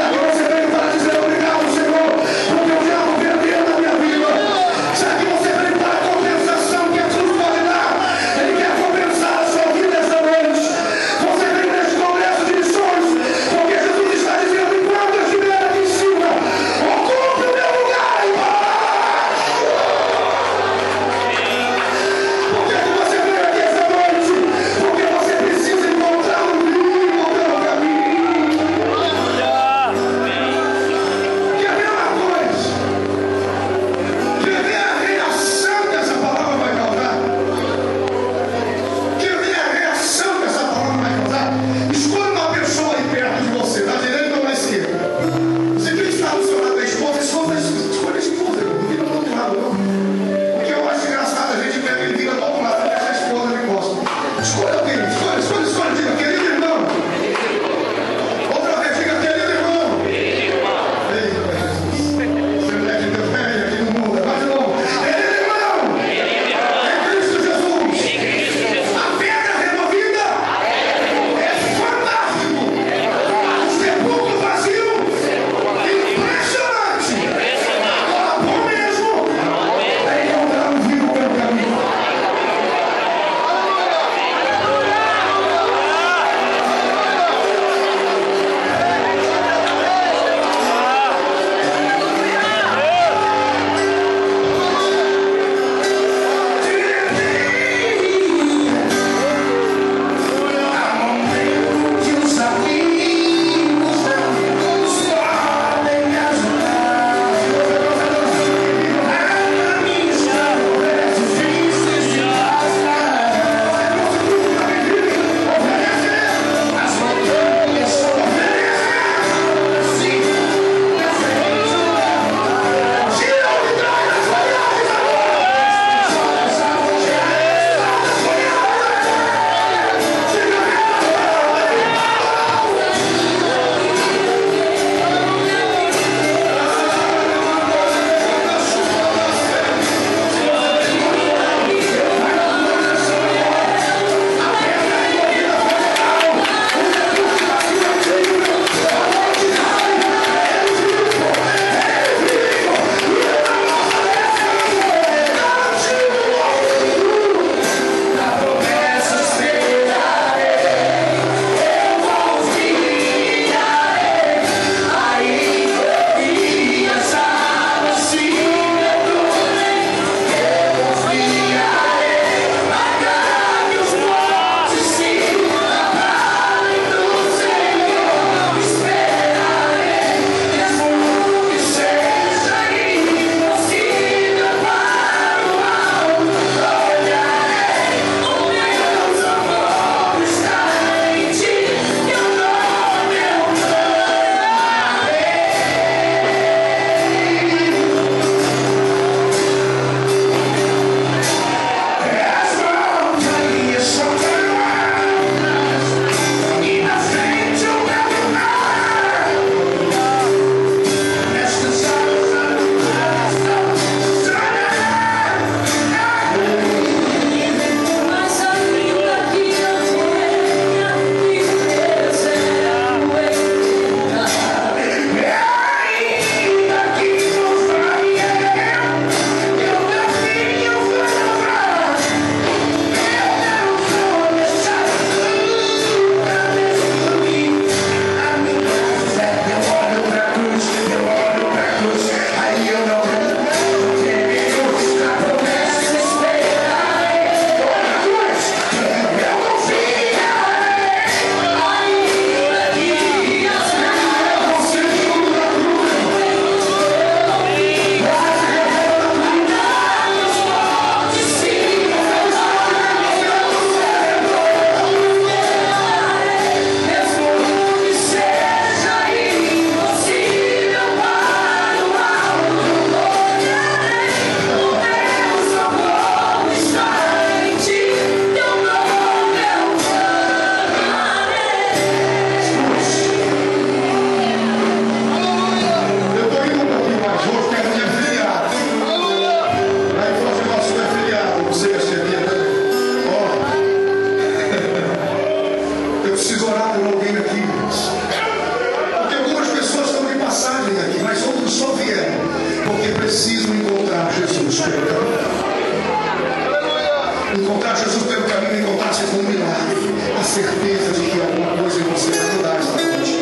encontrar Jesus pelo caminho, encontrar-se com um milagre, a certeza de que alguma coisa em você vai mudar esta noite.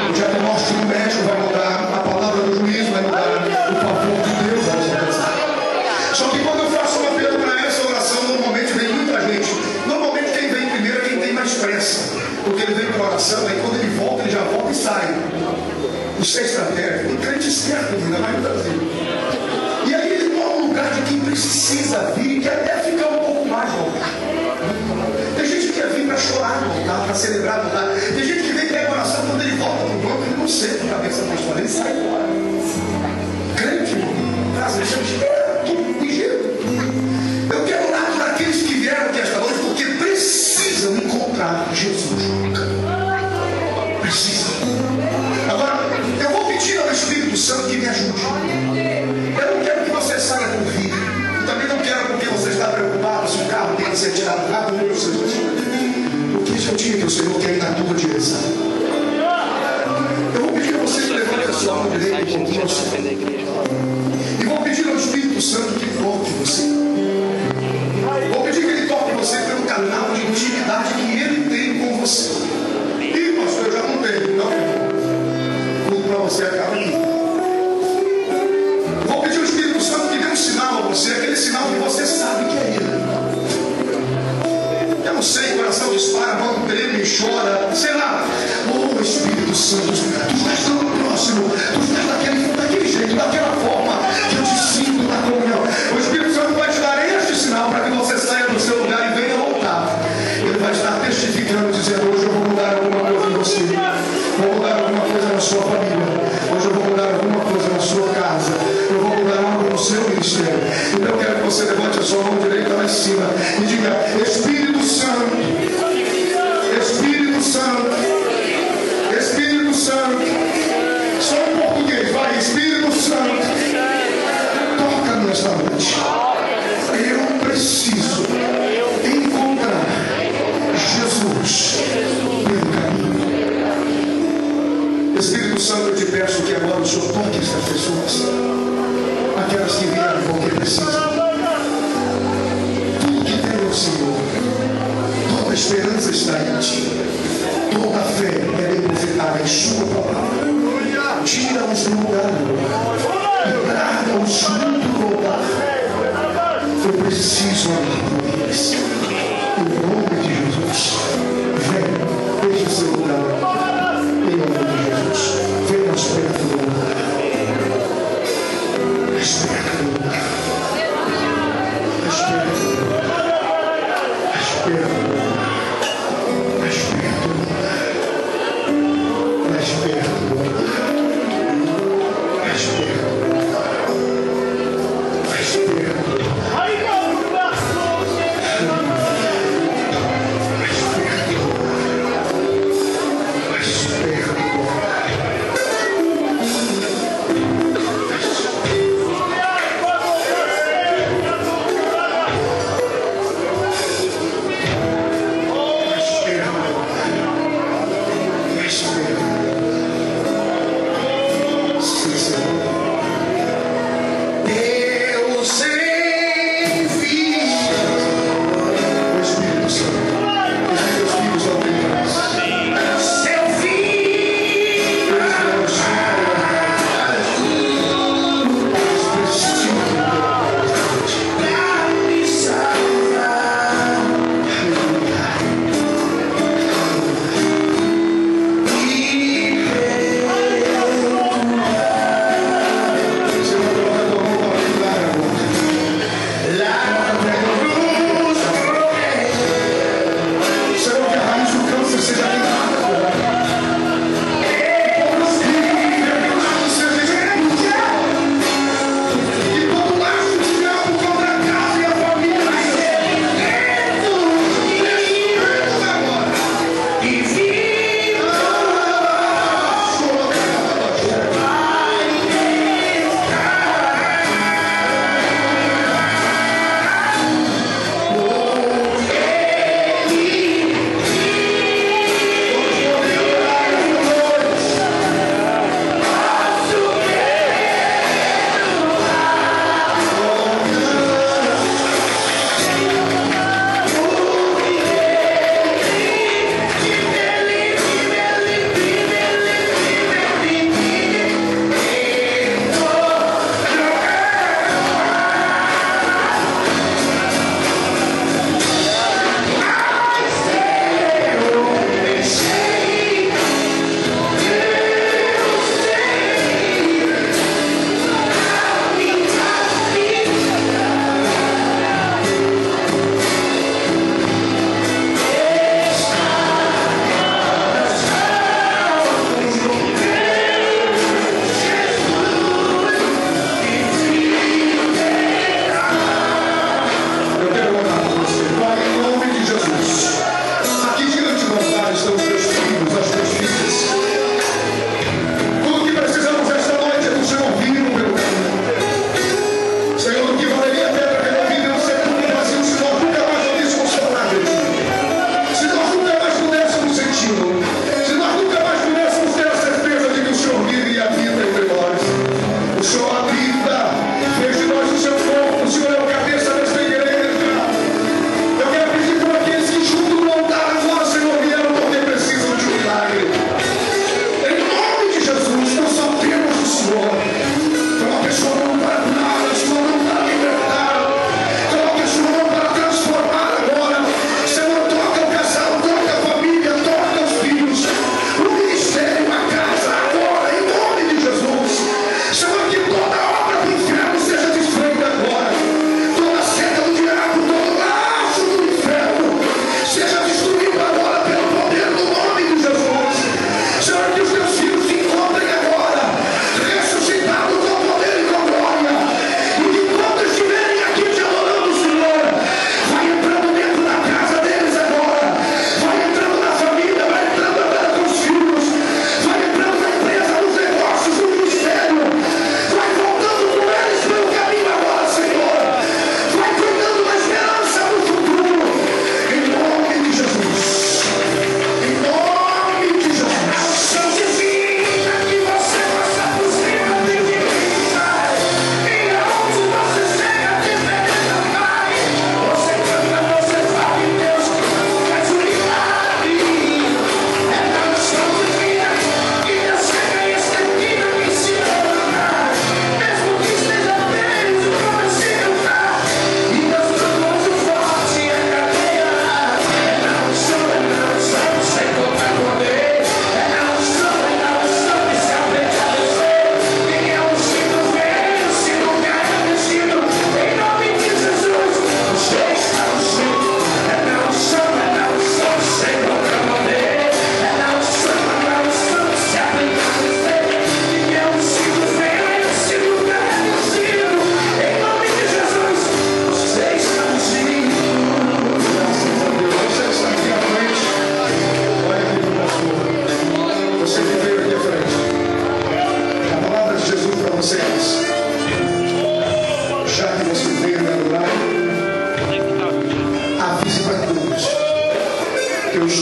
O diagnóstico do médico vai mudar, a palavra do juiz vai mudar, o favor de Deus vai se alcançar. Só que quando eu faço um apelo para essa oração, normalmente vem muita gente. Normalmente quem vem primeiro é quem tem mais pressa, porque ele vem para a oração, aí quando ele volta, ele já volta e sai. Isso é estratégia. Tem crente esperto, ainda mais no Brasil. E aí ele toma um lugar de quem precisa vir e quer até ficar um pouco mais no altar. Tem gente que quer vir para chorar no altar, para celebrar no altar. Tem gente que vem e pega a oração, quando ele volta para o banco, ele não senta na cabeça da história, ele sai fora. Crente, traz a gente, tudo ligeiro. Eu quero orar por aqueles que vieram aqui esta noite, porque precisam encontrar Jesus. Precisam. Agora, eu vou pedir ao Espírito Santo que me ajude. Eu não quero que você saia com vida. Eu também não quero porque você está preocupado se o carro tem que ser tirado rápido ou seja. Porque esse é o dia que o Senhor quer ir na tua direção. Eu vou pedir a você que levante a sua mão direita e continue assim. E vou pedir ao Espírito Santo que toque você. Vou pedir que ele toque você pelo canal de intimidade que ele tem com você. Ih, pastor, eu já não tenho, não. Para você acaba aqui. Vou pedir ao Espírito Santo que dê um sinal a você, aquele sinal que você sabe que é ele. Eu não sei, o coração dispara, a mão treme, chora, sei lá. Oh, Espírito Santo, tu estás tão próximo, tu estás daquele jeito, daquela forma que eu te sinto na comunhão. O Espírito Santo vai te dar este sinal para que você saia do seu lugar e venha voltar. Ele vai estar testificando, dizendo: hoje eu vou mudar alguma coisa em você, vou mudar alguma coisa na sua família, hoje eu vou mudar alguma coisa na sua casa, eu vou mudar algo no seu ministério. Então eu quero que você levante a sua mão direita lá em cima e diga: Espírito Santo, Espírito Santo, Espírito Santo. Só em português, vai. Espírito Santo, toca nesta noite. Eu preciso encontrar Jesus pelo caminho. Espírito Santo, eu te peço que agora o Senhor toque estas pessoas, aquelas que vieram porque precisam. Tudo que tem no Senhor, toda a esperança está em Ti, toda a fé é depositada em Sua palavra. Tira-os do lugar e traga-os junto do lugar. Eu preciso orar por eles. Em nome de Jesus, vem, deixe o seu lugar. Em nome de Jesus, vem mais perto do lugar. Mais perto do lugar. Mais perto do lugar. Mais perto do lugar. Mais perto do lugar. Mais perto.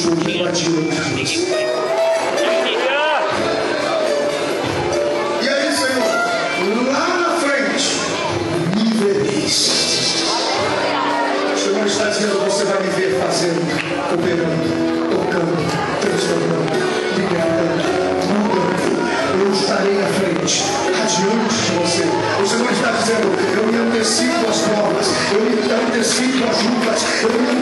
sou adiante de você. E aí, Senhor, lá na frente, me vereis. O Senhor está dizendo: você vai me ver fazendo, operando, tocando, transformando, libertando, mudando. Eu estarei à frente, adiante de você. O Senhor está dizendo: eu me antecipo às provas, eu me antecipo às lutas, eu me